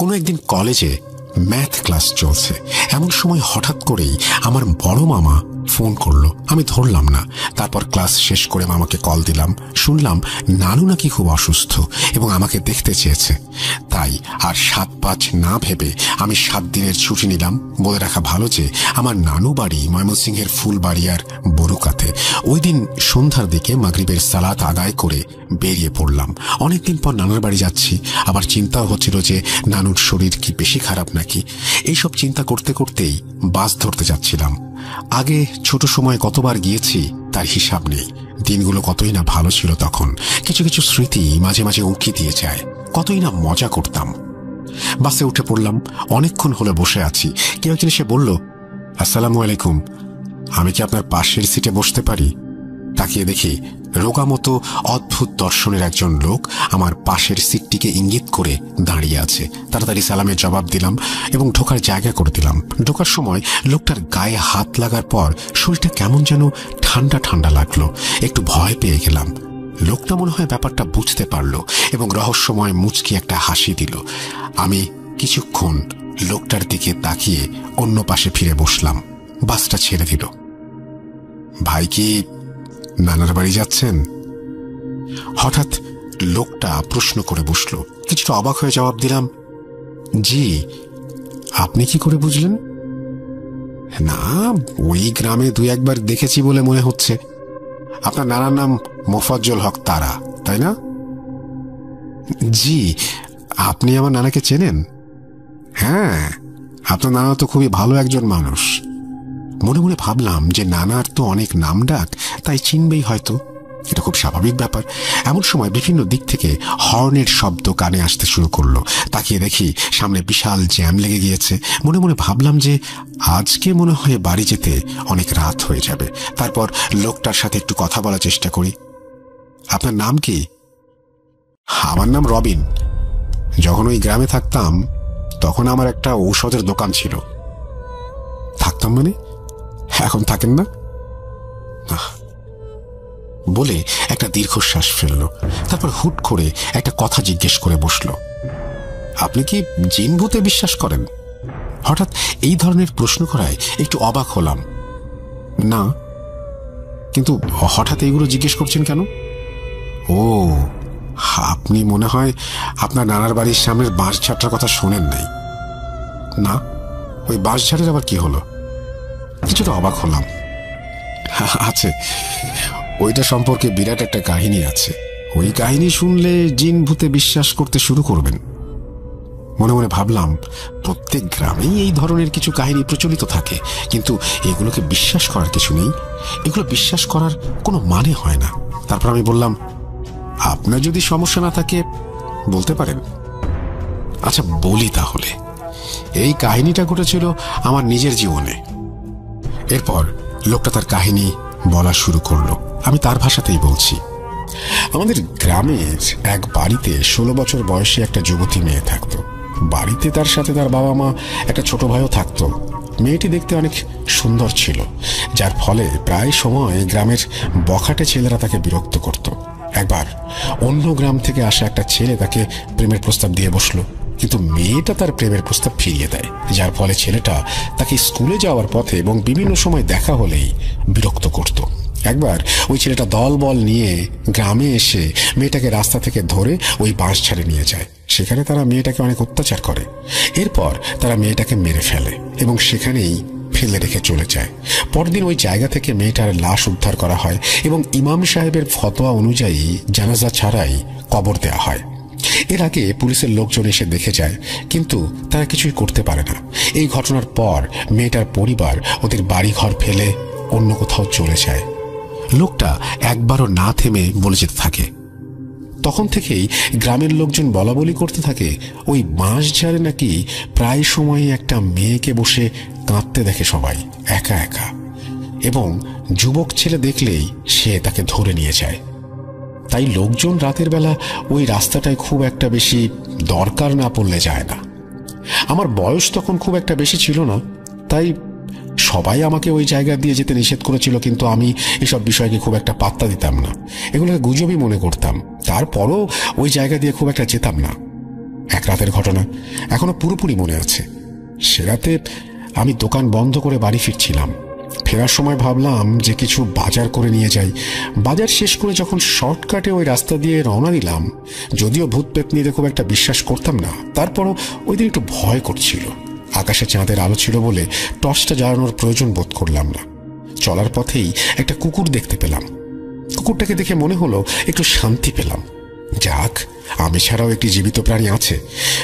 কোনো একদিন কলেজে ম্যাথ ক্লাস চলছে, এমন সময় হঠাৎ করেই আমার বড় মামা ফোন করলো। আমি ধরলাম না। তারপর ক্লাস শেষ করে মামাকে কল দিলাম। শুনলাম নানু নাকি খুব অসুস্থ এবং আমাকে দেখতে চেয়েছে। তাই আর ৭-৫ না ভেবে আমি ৭ দিনের ছুটি নিলাম। বলে রাখা ভালো যে আমার নানু বাড়ি ময়মনসিংহের ফুলবাড়িয়ার বরুকাতে। ওই দিন সন্ধ্যার দিকে মাগরিবের সালাত আদায় করে বেরিয়ে পড়লাম। অনেকদিন পর নানার বাড়ি যাচ্ছি। আবার চিন্তাও হচ্ছিল যে নানুর শরীর কি বেশি খারাপ নাকি। এইসব চিন্তা করতে করতেই বাস ধরতে যাচ্ছিলাম। আগে ছোট সময় কতবার গিয়েছি তার হিসাব নেই। দিনগুলো কতই না ভালো ছিল তখন। কিছু কিছু স্মৃতি মাঝে মাঝে উঁকি দিয়ে যায়। কতই না মজা করতাম। বাসে উঠে পড়লাম। অনেকক্ষণ হলে বসে আছি। কেউ একজন এসে বলল, আসসালামু আলাইকুম, আমি কি আপনার পাশের সিটে বসতে পারি? তাকিয়ে দেখি রোগা মতো অদ্ভুত দর্শনের একজন লোক আমার পাশের সিটটিকে ইঙ্গিত করে দাঁড়িয়ে আছে। তাড়াতাড়ি সালামের জবাব দিলাম এবং ঢোকার জায়গা করে দিলাম। ঢোকার সময় লোকটার গায়ে হাত লাগার পর শরীরটা কেমন যেন ঠান্ডা ঠান্ডা লাগলো। একটু ভয় পেয়ে গেলাম। লোকটা মনে হয় ব্যাপারটা বুঝতে পারল এবং রহস্যময় মুচকি একটা হাসি দিল। আমি কিছুক্ষণ লোকটার দিকে তাকিয়ে অন্য পাশে ফিরে বসলাম। বাসটা ছেড়ে দিল। ভাই কি নানার বাড়ি যাচ্ছেন? হঠাৎ লোকটা প্রশ্ন করে বসল। কিছুটা অবাক হয়ে জবাব দিলাম, জি। আপনি কি করে বুঝলেন? না, ওই গ্রামে ২-১বার দেখেছি বলে মনে হচ্ছে। আপনার নানার নাম মোফাজ্জল হক তারা, তাই না? জি। আপনি আমার নানাকে চেনেন? হ্যাঁ, আপনার নানা তো খুবই ভালো একজন মানুষ। মনে মনে ভাবলাম যে নানার তো অনেক নাম ডাক, তাই চিনবেই হয়তো। এটা খুব স্বাভাবিক ব্যাপার। এমন সময় বিভিন্ন দিক থেকে হর্নের শব্দ কানে আসতে শুরু করলো। তাকিয়ে দেখি সামনে বিশাল জ্যাম লেগে গিয়েছে। মনে মনে ভাবলাম যে আজকে মনে হয় বাড়ি যেতে অনেক রাত হয়ে যাবে। তারপর লোকটার সাথে একটু কথা বলার চেষ্টা করি। আপনার নাম কি? আমার নাম রবিন। যখন ওই গ্রামে থাকতাম তখন আমার একটা ঔষধের দোকান ছিল। থাকতাম মানে? এখন থাকেন না? বলে একটা দীর্ঘশ্বাস ফেলল। তারপর হুট করে একটা কথা জিজ্ঞেস করে বসল, আপনি কি জিন ভূতে বিশ্বাস করেন? হঠাৎ এই ধরনের প্রশ্ন করায় একটু অবাক হলাম। না, কিন্তু হঠাৎ এইগুলো জিজ্ঞেস করছেন কেন? ও, আপনি মনে হয় আপনার নানার বাড়ির সামনের বাঁশঝাড়টার কথা শোনেন নাই। না, ওই বাঁশঝাড়ের আবার কি হলো? কিছুটা অবাক হলাম। আছে, ওইটা সম্পর্কে বিরাট একটা কাহিনী আছে। ওই কাহিনী শুনলে জিন ভূতে বিশ্বাস করতে শুরু করবেন। মনে মনে ভাবলাম, প্রত্যেক গ্রামেই এই ধরনের কিছু কাহিনী প্রচলিত থাকে, কিন্তু এগুলোকে বিশ্বাস করার কিছু নেই। এগুলো বিশ্বাস করার কোনো মানে হয় না। তারপর আমি বললাম, আপনার যদি সমস্যা না থাকে বলতে পারেন। আচ্ছা বলি তাহলে। এই কাহিনীটা ঘটেছিল আমার নিজের জীবনে। এরপর লোকটা তার কাহিনী বলা শুরু করলো। আমি তার ভাষাতেই বলছি। আমাদের গ্রামের এক বাড়িতে 16 বছর বয়সী একটা যুবতী মেয়ে থাকতো। বাড়িতে তার সাথে তার বাবা মা, একটা ছোট ভাইও থাকতো। মেয়েটি দেখতে অনেক সুন্দর ছিল, যার ফলে প্রায় সময় গ্রামের বখাটে ছেলেরা তাকে বিরক্ত করত। একবার অন্য গ্রাম থেকে আসা একটা ছেলে তাকে প্রেমের প্রস্তাব দিয়ে বসলো, কিন্তু মেয়েটা তার প্রেমের প্রস্তাব ফিরিয়ে দেয়, যার ফলে ছেলেটা তাকে স্কুলে যাওয়ার পথে এবং বিভিন্ন সময় দেখা হলেই বিরক্ত করত। একবার ওই ছেলেটা দল বল নিয়ে গ্রামে এসে মেয়েটাকে রাস্তা থেকে ধরে ওই বাঁশঝাড়ে নিয়ে যায়। সেখানে তারা মেয়েটাকে অনেক অত্যাচার করে। এরপর তারা মেয়েটাকে মেরে ফেলে এবং সেখানেই ফেলে রেখে চলে যায়। পরদিন ওই জায়গা থেকে মেয়েটার লাশ উদ্ধার করা হয় এবং ইমাম সাহেবের ফতোয়া অনুযায়ী জানাজা ছাড়াই কবর দেওয়া হয়। এর আগে পুলিশের লোকজন এসে দেখে যায়, কিন্তু তারা কিছুই করতে পারে না। এই ঘটনার পর মেয়েটার পরিবার ওদের বাড়িঘর ফেলে অন্য কোথাও চলে যায়। লোকটা একবারও না থেমে বলে যেতে থাকে। তখন থেকেই গ্রামের লোকজন বলা বলি করতে থাকে, ওই বাঁশঝাড়ে নাকি প্রায় সময়ই একটা মেয়েকে বসে কাঁদতে দেখে সবাই, একা একা, এবং যুবক ছেলে দেখলেই সে তাকে ধরে নিয়ে যায়। তাই লোকজন রাতের বেলা ওই রাস্তাটায় খুব একটা বেশি দরকার না পড়লে যায় না। আমার বয়স তখন খুব একটা বেশি ছিল না, তাই সবাই আমাকে ওই জায়গা দিয়ে যেতে নিষেধ করেছিল, কিন্তু আমি এসব বিষয়কে খুব একটা পাত্তা দিতাম না। এগুলোকে গুজবই মনে করতাম। তারপরও ওই জায়গা দিয়ে খুব একটা যেতাম না। এক রাতের ঘটনা এখনো পুরোপুরি মনে আছে। সে রাতে আমি দোকান বন্ধ করে বাড়ি ফিরছিলাম। ফেরার সময় ভাবলাম যে কিছু বাজার করে নিয়ে যাই। বাজার শেষ করে যখন শর্টকাটে ওই রাস্তা দিয়ে রওনা দিলাম, যদিও ভূত পেতনিতে খুব একটা বিশ্বাস করতাম না, তারপরও ওই দিন একটু ভয় করছিল। আকাশে চাঁদের আলো ছিল বলে টর্চটা জ্বালানোর প্রয়োজন বোধ করলাম না। চলার পথেই একটা কুকুর দেখতে পেলাম। কুকুরটাকে দেখে মনে হলো একটু শান্তি পেলাম। যাক, আমি ছাড়াও একটি জীবিত প্রাণী আছে।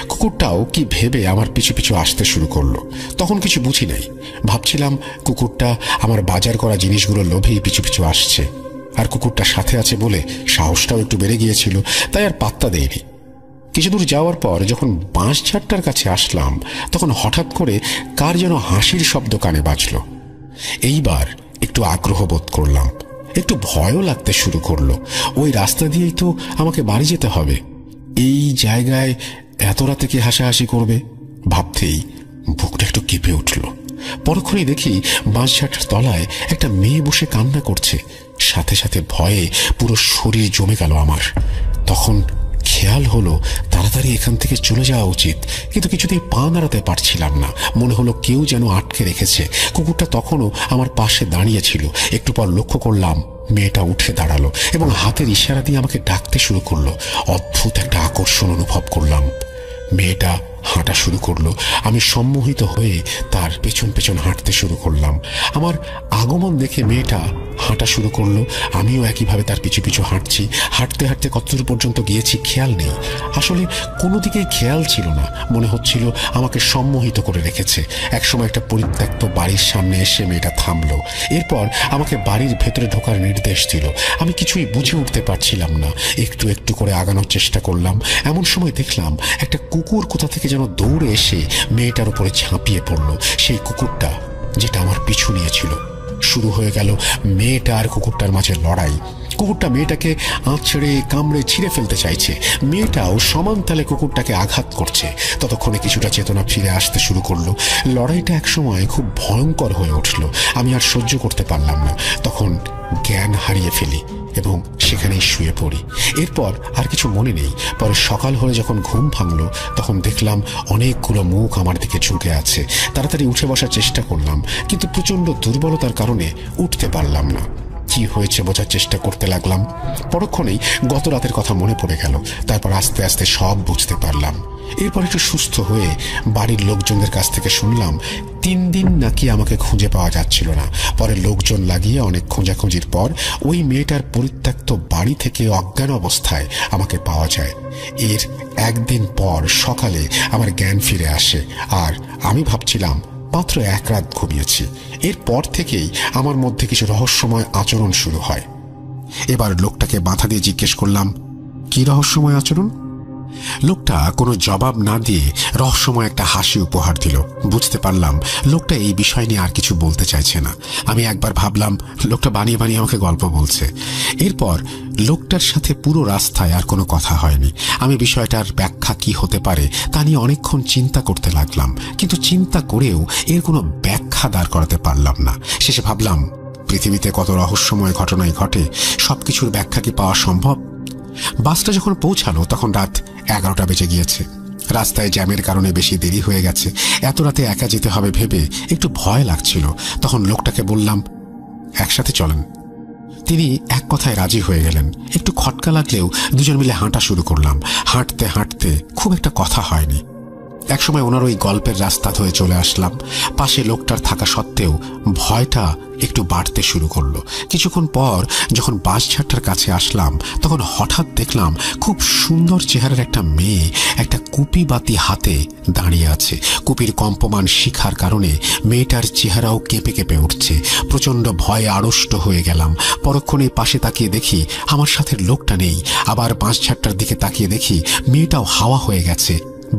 কুকুরটাও কি ভেবে আমার পিছু পিছু আসতে শুরু করলো। তখন কিছু বুঝি নাই, ভাবছিলাম কুকুরটা আমার বাজার করা জিনিসগুলো লোভেই পিছু পিছু আসছে। আর কুকুরটা সাথে আছে বলে সাহসটাও একটু বেড়ে গিয়েছিল, তাই আর পাত্তা দেয়নি। কিছু দূর যাওয়ার পর যখন বাঁশঝাড়টার কাছে আসলাম, তখন হঠাৎ করে কার যেন হাসির শব্দ কানে বাজল। এইবার একটু আগ্রহ বোধ করলাম, একটু ভয়ও লাগতে শুরু করলো। ওই রাস্তা দিয়েই তো আমাকে বাড়ি যেতে হবে। এই জায়গায় এত রাতে কে হাসাহাসি করবে ভাবতেই বুকটা একটু কেঁপে উঠল। পরক্ষণেই দেখি বাঁশঝাড়টার তলায় একটা মেয়ে বসে কান্না করছে। সাথে সাথে ভয়ে পুরো শরীর জমে গেল আমার। তখন খেয়াল হলো তাড়াতাড়ি এখান থেকে চলে যাওয়া উচিত, কিন্তু কিছুতেই পা নাড়াতে পারছিলাম না। মনে হলো কেউ যেন আটকে রেখেছে। কুকুরটা তখনও আমার পাশে দাঁড়িয়েছিল। একটু পর লক্ষ্য করলাম মেয়েটা উঠে দাঁড়ালো এবং হাতের ইশারা দিয়ে আমাকে ডাকতে শুরু করলো। অদ্ভুত একটা আকর্ষণ অনুভব করলাম। মেয়েটা হাঁটা শুরু করলো। আমি সম্মোহিত হয়ে তার পেছন পেছন হাঁটতে শুরু করলাম। আমার আগমন দেখে মেয়েটা হাঁটা শুরু করলো, আমিও একইভাবে তার পিছু পিছু হাঁটছি। হাঁটতে হাঁটতে কতদূর পর্যন্ত গিয়েছি খেয়াল নেই। আসলে কোনো দিকেই খেয়াল ছিল না, মনে হচ্ছিল আমাকে সম্মোহিত করে রেখেছে। একসময় একটা পরিত্যক্ত বাড়ির সামনে এসে মেয়েটা থামলো। এরপর আমাকে বাড়ির ভেতরে ঢোকার নির্দেশ দিল। আমি কিছুই বুঝে উঠতে পারছিলাম না। একটু একটু করে আগানোর চেষ্টা করলাম। এমন সময় দেখলাম একটা কুকুর কোথা থেকে যেন দৌড়ে এসে মেয়েটার উপরে ঝাঁপিয়ে পড়ল। সেই কুকুরটা যেটা আমার পিছু নিয়েছিল। শুরু হয়ে গেল মেয়েটা আর কুকুরটার মাঝে লড়াই। কুকুরটা মেয়েটাকে আঁচড়ে কামড়ে ছিঁড়ে ফেলতে চাইছে, মেয়েটাও সমান তালে কুকুরটাকে আঘাত করছে। ততক্ষণে কিছুটা চেতনা ফিরে আসতে শুরু করলো। লড়াইটা একসময় খুব ভয়ঙ্কর হয়ে উঠল। আমি আর সহ্য করতে পারলাম না। তখন জ্ঞান হারিয়ে ফেলি এবং সেখানেই শুয়ে পড়ি। এরপর আর কিছু মনে নেই। পরে সকাল হয়ে যখন ঘুম ভাঙল, তখন দেখলাম অনেকগুলো মুখ আমার দিকে ঝুঁকে আছে। তাড়াতাড়ি উঠে বসার চেষ্টা করলাম, কিন্তু প্রচণ্ড দুর্বলতার কারণে উঠতে পারলাম না। কি হয়েছে বোঝার চেষ্টা করতে লাগলাম। পরক্ষণেই গত রাতের কথা মনে পড়ে গেল। তারপর আস্তে আস্তে সব বুঝতে পারলাম। এরপর একটু সুস্থ হয়ে বাড়ির লোকজনদের কাছ থেকে শুনলাম 3 দিন নাকি আমাকে খুঁজে পাওয়া যাচ্ছিল না। পরে লোকজন লাগিয়ে অনেক খোঁজাখুঁজির পর ওই মেয়েটার পরিত্যক্ত বাড়ি থেকে অজ্ঞান অবস্থায় আমাকে পাওয়া যায়। এর একদিন পর সকালে আমার জ্ঞান ফিরে আসে, আর আমি ভাবছিলাম মাত্র 1 রাত ঘুমিয়েছি। এরপর থেকেই আমার মধ্যে কিছু রহস্যময় আচরণ শুরু হয়। এবার লোকটাকে মাথা দিয়ে জিজ্ঞেস করলাম, কি রহস্যময় আচরণ? লোকটা কোনো জবাব না দিয়ে রহস্যময় একটা হাসি উপহার দিল। বুঝতে পারলাম লোকটা এই বিষয় নিয়ে আর কিছু বলতে চাইছে না। আমি একবার ভাবলাম লোকটা বানিয়ে বানিয়ে আমাকে গল্প বলছে। এরপর লোকটার সাথে পুরো রাস্তায় আর কোনো কথা হয়নি। আমি বিষয়টার ব্যাখ্যা কি হতে পারে তা নিয়ে অনেকক্ষণ চিন্তা করতে লাগলাম, কিন্তু চিন্তা করেও এর কোনো ব্যাখ্যা দাঁড় করাতে পারলাম না। শেষে ভাবলাম পৃথিবীতে কত রহস্যময় ঘটনাই ঘটে, সবকিছুর ব্যাখ্যা কি পাওয়া সম্ভব? বাসটা যখন পৌঁছালো তখন রাত 11টা বেজে গিয়েছে। রাস্তায় জ্যামের কারণে বেশি দেরি হয়ে গেছে। এত রাতে একা যেতে হবে ভেবে একটু ভয় লাগছিল। তখন লোকটাকে বললাম, একসাথে চলেন। তিনি এক কথায় রাজি হয়ে গেলেন। একটু খটকা লাগলেও দুজন মিলে হাঁটা শুরু করলাম। হাঁটতে হাঁটতে খুব একটা কথা হয়নি। একসময় ওনার ওই গল্পের রাস্তা ধরে চলে আসলাম। পাশে লোকটার থাকা সত্ত্বেও ভয়টা একটু বাড়তে শুরু করলো। কিছুক্ষণ পর যখন বাঁশঝাড়টার কাছে আসলাম, তখন হঠাৎ দেখলাম খুব সুন্দর চেহারার একটা মেয়ে একটা কুপি বাতি হাতে দাঁড়িয়ে আছে। কুপির কম্পমান শিখার কারণে মেয়েটার চেহারাও কেঁপে কেঁপে উঠছে। প্রচণ্ড ভয়ে আড়ষ্ট হয়ে গেলাম। পরক্ষণে পাশে তাকিয়ে দেখি আমার সাথে লোকটা নেই। আবার বাঁশঝাড়টার দিকে তাকিয়ে দেখি মেয়েটাও হাওয়া হয়ে গেছে।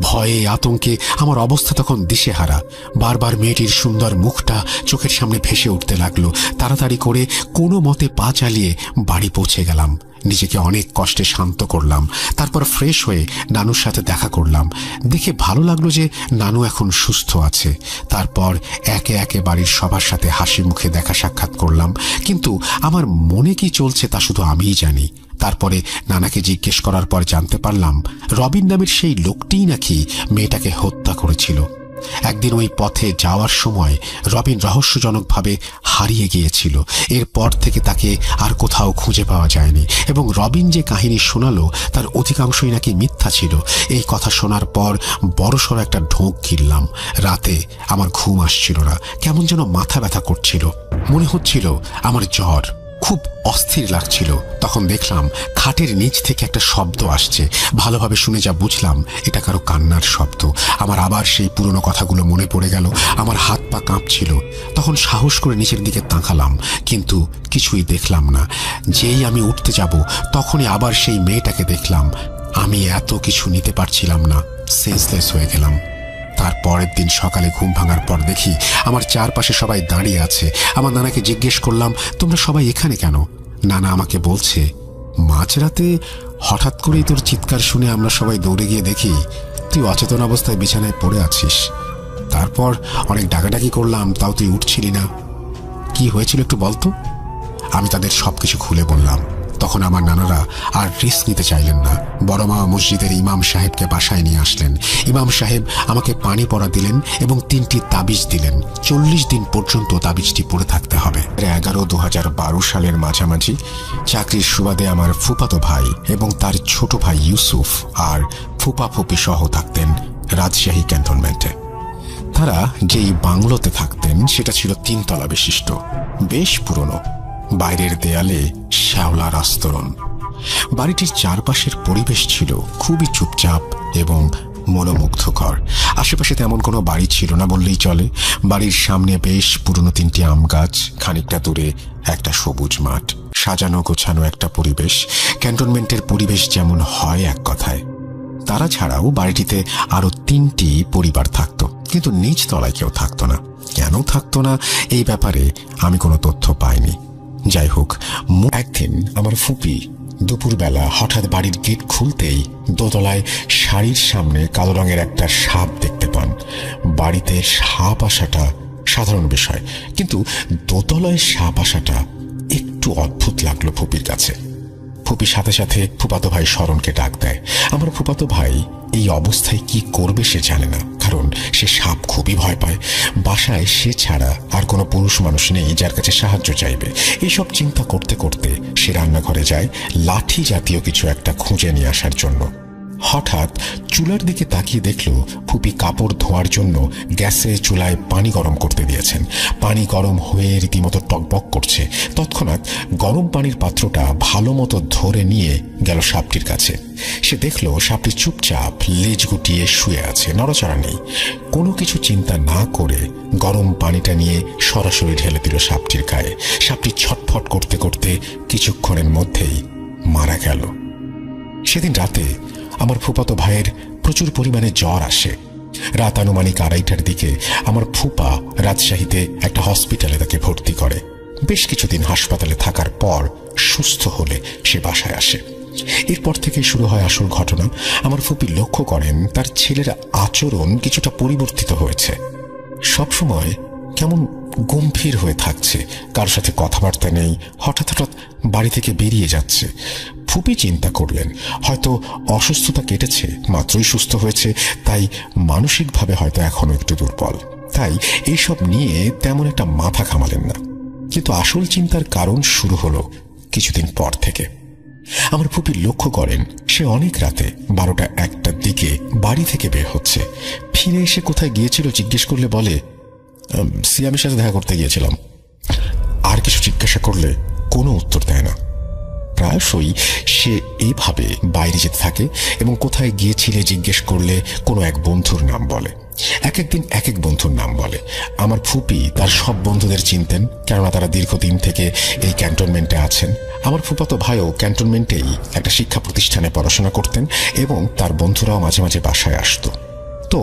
ভয়ে আতঙ্কে আমার অবস্থা তখন দিশেহারা। বারবার মেয়েটির সুন্দর মুখটা চোখের সামনে ভেসে উঠতে লাগলো। তাড়াতাড়ি করে কোনো মতে পা চালিয়ে বাড়ি পৌঁছে গেলাম। নিজেকে অনেক কষ্টে শান্ত করলাম। তারপর ফ্রেশ হয়ে নানুর সাথে দেখা করলাম। দেখে ভালো লাগলো যে নানু এখন সুস্থ আছে। তারপর একে একে বাড়ির সবার সাথে হাসি মুখে দেখা সাক্ষাৎ করলাম। কিন্তু আমার মনে কি চলছে তা শুধু আমিই জানি। তারপরে নানাকে জিজ্ঞেস করার পর জানতে পারলাম রবিন নামের সেই লোকটিই নাকি মেয়েটাকে হত্যা করেছিল। একদিন ওই পথে যাওয়ার সময় রবিন রহস্যজনকভাবে হারিয়ে গিয়েছিল। এরপর থেকে তাকে আর কোথাও খুঁজে পাওয়া যায়নি এবং রবিন যে কাহিনী শোনালো তার অধিকাংশই নাকি মিথ্যা ছিল। এই কথা শোনার পর বড়সড় একটা ঢোক গিললাম। রাতে আমার ঘুম আসছিল না, কেমন যেন মাথা ব্যথা করছিল, মনে হচ্ছিল আমার জ্বর, খুব অস্থির লাগছিল। তখন দেখলাম খাটের নিচ থেকে একটা শব্দ আসছে। ভালোভাবে শুনে যা বুঝলাম এটা কারো কান্নার শব্দ। আমার আবার সেই পুরনো কথাগুলো মনে পড়ে গেল। আমার হাত পা কাঁপছিল। তখন সাহস করে নিচের দিকে তাকালাম, কিন্তু কিছুই দেখলাম না। যেই আমি উঠতে যাব তখনই আবার সেই মেয়েটাকে দেখলাম। আমি এত কিছু নিতে পারছিলাম না, সেন্সলেস হয়ে গেলাম। তার পরের দিন সকালে ঘুম ভাঙার পর দেখি আমার চারপাশে সবাই দাঁড়িয়ে আছে। আমার নানাকে জিজ্ঞেস করলাম, তোমরা সবাই এখানে কেন? নানা আমাকে বলছে, মাঝরাতে হঠাৎ করেই তোর চিৎকার শুনে আমরা সবাই দৌড়ে গিয়ে দেখি তুই অচেতন অবস্থায় বিছানায় পড়ে আছিস। তারপর অনেক ডাকাডাকি করলাম, তাও তুই উঠছিলি না। কি হয়েছিল একটু বলতো? আমি তাদের সবকিছু খুলে বললাম। তখন আমার নানারা আর রিস্ক নিতে চাইলেন না। বড় মা মসজিদের ইমাম সাহেবকে বাসায় নিয়ে আসলেন। ইমাম সাহেব আমাকে পানি পড়া দিলেন এবং 3টি তাবিজ দিলেন। 40 দিন পর্যন্ত তাবিজটি পড়ে থাকতে হবে। 11/2012 সালের মাঝামাঝি চাকরির সুবাদে আমার ফুফাতো ভাই এবং তার ছোট ভাই ইউসুফ আর ফুপা ফুপি সহ থাকতেন রাজশাহী ক্যান্টনমেন্টে। তারা যেই বাংলোতে থাকতেন সেটা ছিল 3 তলা বিশিষ্ট, বেশ পুরনো। বাইরের দেয়ালে শ্যাওলার আস্তরণ। বাড়িটির চারপাশের পরিবেশ ছিল খুবই চুপচাপ এবং মনোমুগ্ধকর। আশেপাশে তেমন কোনো বাড়ি ছিল না বললেই চলে। বাড়ির সামনে বেশ পুরনো 3টি আম গাছ, খানিকটা দূরে একটা সবুজ মাঠ, সাজানো গোছানো একটা পরিবেশ। ক্যান্টনমেন্টের পরিবেশ যেমন হয় এক কথায়। তারা ছাড়াও বাড়িটিতে আরো 3টি পরিবার থাকতো, কিন্তু নিচ তলায় কেউ থাকতো না। কেন থাকতো না এই ব্যাপারে আমি কোনো তথ্য পাইনি। যাই হোক, একদিন আমার ফুপি দুপুরবেলা হঠাৎ বাড়ির গেট খুলতেই দোতলায় শাড়ির সামনে কালো রঙের একটা সাপ দেখতে পান। বাড়িতে সাপ আসাটা সাধারণ বিষয়, কিন্তু দোতলায় সাপ আসাটা একটু অদ্ভুত লাগলো ফুপির কাছে। ফুপি সাথে সাথে ফুপাতো ভাই শরণকে ডাক দেয়। আমার ফুপাতো ভাই এই অবস্থায় কি করবে সে জানে না, কারণ সে সাপ খুবই ভয় পায়। বাসায় সে ছাড়া আর কোনো পুরুষ মানুষ নেই যার কাছে সাহায্য চাইবে। এইসব চিন্তা করতে করতে সে রান্নাঘরে যায় লাঠি জাতীয় কিছু একটা খুঁজে নিয়ে আসার জন্য। হঠাৎ চুলার দিকে তাকিয়ে দেখল ফুপি কাপড় ধোয়ার জন্য গ্যাসে চুলায় পানি গরম করতে দিয়েছেন। পানি গরম হয়ে রীতিমতো টকবক করছে। তৎক্ষণাৎ গরম পানির পাত্রটা ভালো মতো ধরে নিয়ে গেল সাপটির কাছে। সে দেখল সাপটি চুপচাপ লেজ গুটিয়ে শুয়ে আছে, নড়াচড়া নেই। কোনো কিছু চিন্তা না করে গরম পানিটা নিয়ে সরাসরি ঢেলে দিল সাপটির গায়ে। সাপটি ছটফট করতে করতে কিছুক্ষণের মধ্যেই মারা গেল। সেদিন রাতে আমার ফুপাতো ভাইয়ের প্রচুর পরিমাণে জ্বর আসে। রাত আনুমানিক 2:30টার দিকে আমার ফুপা রাজশাহীতে একটা হসপিটালে তাকে ভর্তি করে। বেশ কিছুদিন হাসপাতালে থাকার পর সুস্থ হলে সে বাসায় আসে। এরপর থেকে শুরু হয় আসল ঘটনা। আমার ফুপি লক্ষ্য করেন তার ছেলের আচরণ কিছুটা পরিবর্তিত হয়েছে। সবসময় কেমন গম্ভীর হয়ে থাকছে, কারোর সাথে কথাবার্তা নেই, হঠাৎ হঠাৎ বাড়ি থেকে বেরিয়ে যাচ্ছে। ফুপি চিন্তা করলেন হয়তো অসুস্থতা কেটেছে, মাত্রই সুস্থ হয়েছে, তাই মানসিকভাবে হয়তো এখনো একটু দুর্বল। তাই এইসব নিয়ে তেমন একটা মাথা ঘামালেন না। কিন্তু আসল চিন্তার কারণ শুরু হলো কিছুদিন পর থেকে। আমার ফুপি লক্ষ্য করেন সে অনেক রাতে 12টা-1টার দিকে বাড়ি থেকে বের হচ্ছে। ফিরে এসে কোথায় গিয়েছিল জিজ্ঞেস করলে বলে, সিয়ামের সাথে দেখা করতে গিয়েছিলাম। আর কিছু জিজ্ঞাসা করলে কোনো উত্তর দেয় না। প্রায়শই সে এইভাবে বাইরে যেতে থাকে এবং কোথায় গিয়েছিলে জিজ্ঞেস করলে কোনো এক বন্ধুর নাম বলে। এক একদিন এক এক বন্ধুর নাম বলে। আমার ফুপি তার সব বন্ধুদের চিনতেন, কেননা তারা দীর্ঘদিন থেকে এই ক্যান্টনমেন্টে আছেন। আমার ফুপাতো ভাইও ক্যান্টনমেন্টেই একটা শিক্ষা প্রতিষ্ঠানে পড়াশোনা করতেন এবং তার বন্ধুরাও মাঝে মাঝে বাসায় আসতো। তো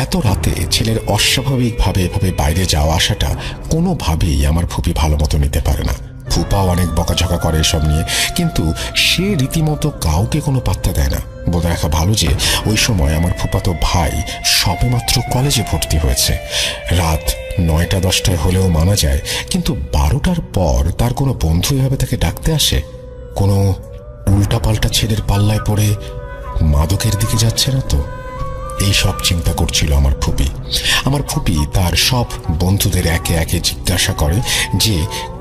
এত রাতে ছেলের অস্বাভাবিকভাবে এভাবে বাইরে যাওয়া আসাটা কোনোভাবেই আমার ফুপি ভালো মতো নিতে পারে না। ফুপাও অনেক বকাঝকা করে এসব নিয়ে, কিন্তু সে রীতিমতো কাউকে কোনো পাত্তা দেয় না। বলে রাখা ভালো যে ওই সময় আমার ফুপাতো ভাই সবেমাত্র কলেজে ভর্তি হয়েছে। রাত 9টা-10টায় হলেও মানা যায়, কিন্তু 12টার পর তার কোনো বন্ধু এভাবে তাকে ডাকতে আসে? কোনো উল্টাপাল্টা ছেলের পাল্লায় পড়ে মাদকের দিকে যাচ্ছে না তো? এই সব চিন্তা করছিল আমার ফুপি। আমার ফুপি তার সব বন্ধুদের একে একে জিজ্ঞাসা করে যে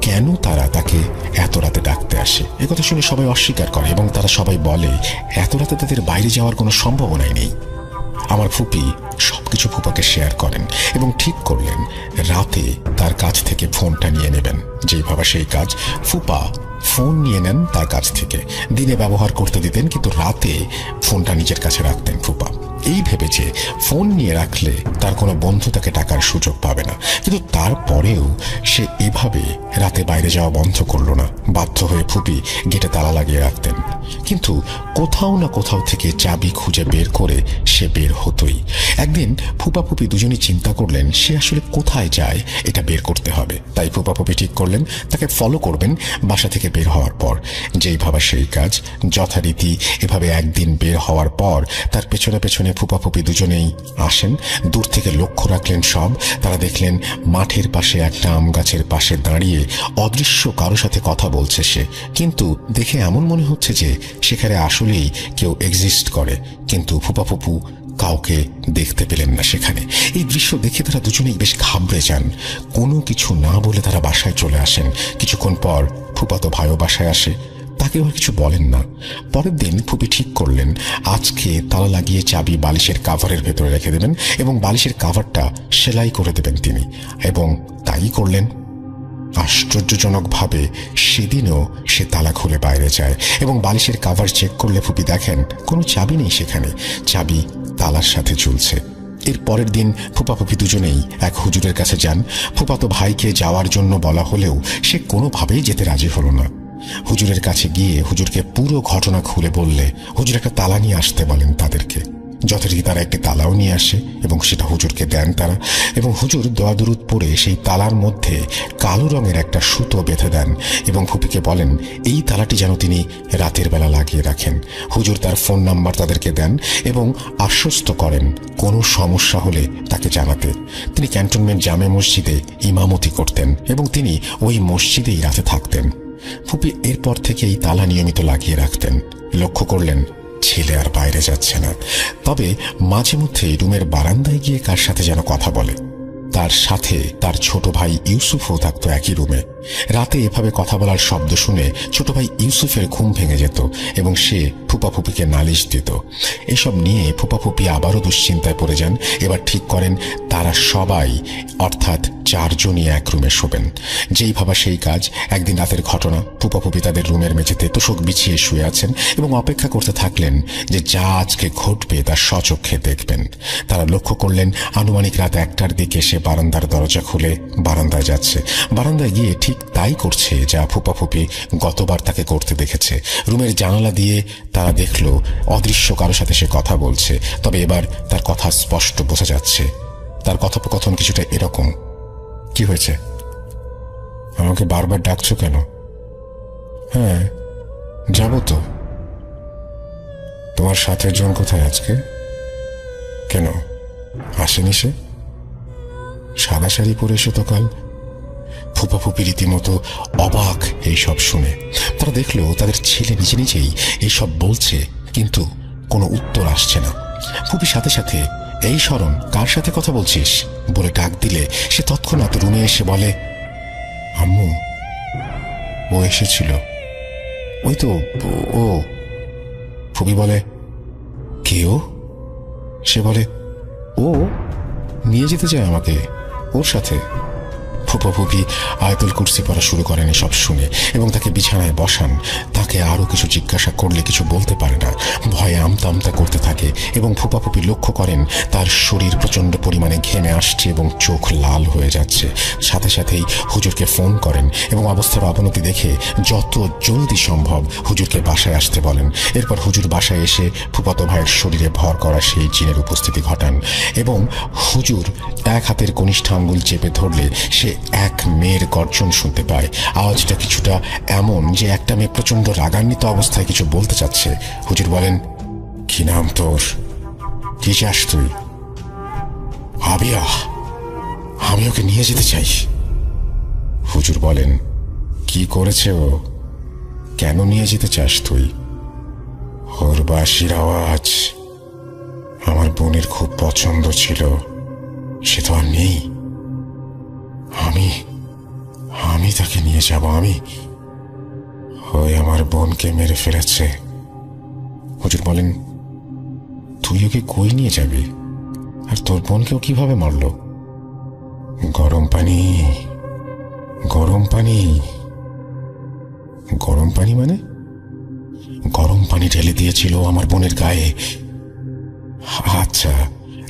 কেন তারা তাকে এত রাতে ডাকতে আসে। একথা শুনে সবাই অস্বীকার করে এবং তারা সবাই বলে এত রাতে তাদের বাইরে যাওয়ার কোনো সম্ভাবনাই নেই। আমার ফুপি সবকিছু ফুপাকে শেয়ার করেন এবং ঠিক করলেন রাতে তার কাছ থেকে ফোনটা নিয়ে নেবেন। যেই ভাবা সেই কাজ, ফুপা ফোন নিয়ে নেন তার কাছ থেকে। দিনে ব্যবহার করতে দিতেন, কিন্তু রাতে ফোনটা নিজের কাছে রাখতেন ফুপা। এই ভেবে যে ফোন নিয়ে রাখলে তার কোনো বন্ধু তাকে টাকার সুযোগ পাবে না। কিন্তু তারপরেও সে এভাবে রাতে বাইরে যাওয়া বন্ধ করলো না। বাধ্য হয়ে ফুপি গেটে তালা লাগিয়ে রাখতেন, কিন্তু কোথাও না কোথাও থেকে চাবি খুঁজে বের করে সে বের হতোই। একদিন ফুপা ফুপি দুজনেই চিন্তা করলেন সে আসলে কোথায় যায় এটা বের করতে হবে। তাই ফুপা ফুপি ঠিক করলেন তাকে ফলো করবেন বাসা থেকে বের হওয়ার পর। যেই ভাবা সেই কাজ, যথারীতি এভাবে একদিন বের হওয়ার পর তার পেছনে পেছনে ফুপা ফুপি দুজনেই আসেন। দূর থেকে লক্ষ্য রাখলেন সব। তারা দেখলেন মাঠের পাশে একটা আম গাছের পাশে দাঁড়িয়ে অদৃশ্য কারো সাথে কথা বলছে সে, কিন্তু দেখে এমন মনে হচ্ছে যে সেখানে আসলেই কেউ এক্সিস্ট করে। কিন্তু ফুপা ফুপু কাউকে দেখতে পেলেন না সেখানে। এই দৃশ্য দেখে তারা দুজনেই বেশ ঘাবড়ে যান। কোনো কিছু না বলে তারা বাসায় চলে আসেন। কিছুক্ষণ পর ফুপাতো ভাইও বাসায় আসে, তাকেও আর কিছু বলেন না। পরের দিন ফুপি ঠিক করলেন আজকে তালা লাগিয়ে চাবি বালিশের কাভারের ভেতরে রেখে দেবেন এবং বালিশের কাভারটা সেলাই করে দেবেন তিনি, এবং তাই করলেন। আশ্চর্যজনকভাবে সেদিনও সে তালা খুলে বাইরে যায় এবং বালিশের কাভার চেক করলে ফুপি দেখেন কোনো চাবি নেই সেখানে, চাবি তালার সাথে ঝুলছে। এর পরের দিন ফুপা ফুপি দুজনেই এক হুজুরের কাছে যান। ফুপাতো ভাইকে যাওয়ার জন্য বলা হলেও সে কোনোভাবেই যেতে রাজি হলো না। হুজুরের কাছে গিয়ে হুজুরকে পুরো ঘটনা খুলে বললে হুজুর একটা তালা নিয়ে আসতে বলেন তাদেরকে। যথারীতি তারা একটি তালাও নিয়ে আসে এবং সেটা হুজুরকে দেন তারা, এবং হুজুর দোয়া দুরুদ পড়ে সেই তালার মধ্যে কালো রঙের একটা সুতো বেঁধে দেন এবং ফুপিকে বলেন এই তালাটি যেন তিনি রাতের বেলা লাগিয়ে রাখেন। হুজুর তার ফোন নাম্বার তাদেরকে দেন এবং আশ্বস্ত করেন কোনো সমস্যা হলে তাকে জানাতে। তিনি ক্যান্টনমেন্ট জামে মসজিদে ইমামতি করতেন এবং তিনি ওই মসজিদেই রাতে থাকতেন। ফুপি এরপর থেকে এই তালা নিয়মিত লাগিয়ে রাখতেন। লক্ষ্য করলেন ছেলে আর বাইরে যাচ্ছে না, তবে মাঝে মধ্যে রুমের বারান্দায় গিয়ে কার সাথে যেন কথা বলে। তার সাথে তার ছোট ভাই ইউসুফও থাকতো একই রুমে। রাতে এভাবে কথা বলার শব্দ শুনে ছোট ভাই ইউসুফের ঘুম ভেঙে যেত এবং সে ফুপা ফুপিকে নালিশ দিত। এসব নিয়ে ফুপা ফুপি আবারও দুশ্চিন্তায় পড়ে যান। এবার ঠিক করেন তারা সবাই অর্থাৎ চারজনই এক রুমে শোবেন। যেই ভাবা সেই কাজ। একদিন রাতের ঘটনা, ফুপা ফুপি তাদের রুমের মেঝেতে তোষক বিছিয়ে শুয়ে আছেন এবং অপেক্ষা করতে থাকলেন যে যা আজকে ঘটবে তা স্বচক্ষে দেখবেন। তারা লক্ষ্য করলেন আনুমানিক রাত 1টার দিকে সে বারান্দার দরজা খুলে বারান্দায় যাচ্ছে। বারান্দায় গিয়ে ঠিক তাই করছে যা ফুপা ফুপি গতবার তাকে করতে দেখেছে। রুমের জানালা দিয়ে তারা দেখল অদৃশ্য কারো সাথে সে কথা বলছে, তবে এবার তার কথা স্পষ্ট বোঝা যাচ্ছে। তার কথোপকথন কিছুটা এরকম, কি হয়েছে? আমাকে বারবার ডাকছো কেন? হ্যাঁ যাব তো। তোমার সাথের জন কোথায় আজকে? কেন আসেনি সে? সাদা শাড়ি পরে এসো তো কাল। ফুপা ফুপি রীতিমতো অবাক এইসব শুনে। তারা দেখলো তাদের ছেলে নিজে নিজেই এইসব বলছে, কিন্তু কোনো উত্তর আসছে না। ফুপি সাথে সাথে এই শরণ কার সাথে কথা বলছিস বলে ডাক দিলে সে তৎক্ষণাৎ রুমে এসে বলে আম্মু ও এসেছিল, ওই তো ও। ফুপি বলে কে ও? সে বলে ও নিয়ে যেতে চায় আমাকে ওর সাথে। ফুপা ফুপি আয়াতুল কুরসি পড়া শুরু করেন এসব শুনে এবং তাকে বিছানায় বসান। তাকে আরো কিছু জিজ্ঞাসা করলে কিছু বলতে পারে না, ভয়ে আমতা আমতা করতে থাকে এবং ফুপা ফুপি লক্ষ্য করেন তার শরীর প্রচন্ড পরিমাণে ঘেমে আসছে এবং চোখ লাল হয়ে যাচ্ছে। সাথে সাথেই হুজুরকে ফোন করেন এবং অবস্থার অবনতি দেখে যত জলদি সম্ভব হুজুরকে বাসায় আসতে বলেন। এরপর হুজুর বাসায় এসে ফুপাতো ভাইয়ের শরীরে ভর করা সেই জিনের উপস্থিতি ঘটান এবং হুজুর এক হাতের কনিষ্ঠ আঙ্গুল চেপে ধরলে সে এক মেয়ের গর্জন শুনতে পায়। আওয়াজটা কিছুটা এমন যে একটা মেয়ে প্রচন্ড রাগান্বিত অবস্থায় কিছু বলতে চাচ্ছে। হুজুর বলেন কি নাম তোর? কি চাস তুই? আবিয়া, আমি ওকে নিয়ে যেতে চাই। হুজুর বলেন কি করেছে ও? কেন নিয়ে যেতে চাস তুই? ওর বাঁশির আওয়াজ আমার বোনের খুব পছন্দ ছিল, সে তো আর নেই। আমি তাকে নিয়ে যাব। ওই আমার বোনকে মেরে ফেলেছে। হুজুর বলেন, তুই ওকে কই নিয়ে যাবি? আর তোর বোনকেও কিভাবে মারল? গরম পানি। গরম পানি? গরম পানি মানে? গরম পানি ঢেলে দিয়েছিল আমার বোনের গায়ে। আচ্ছা,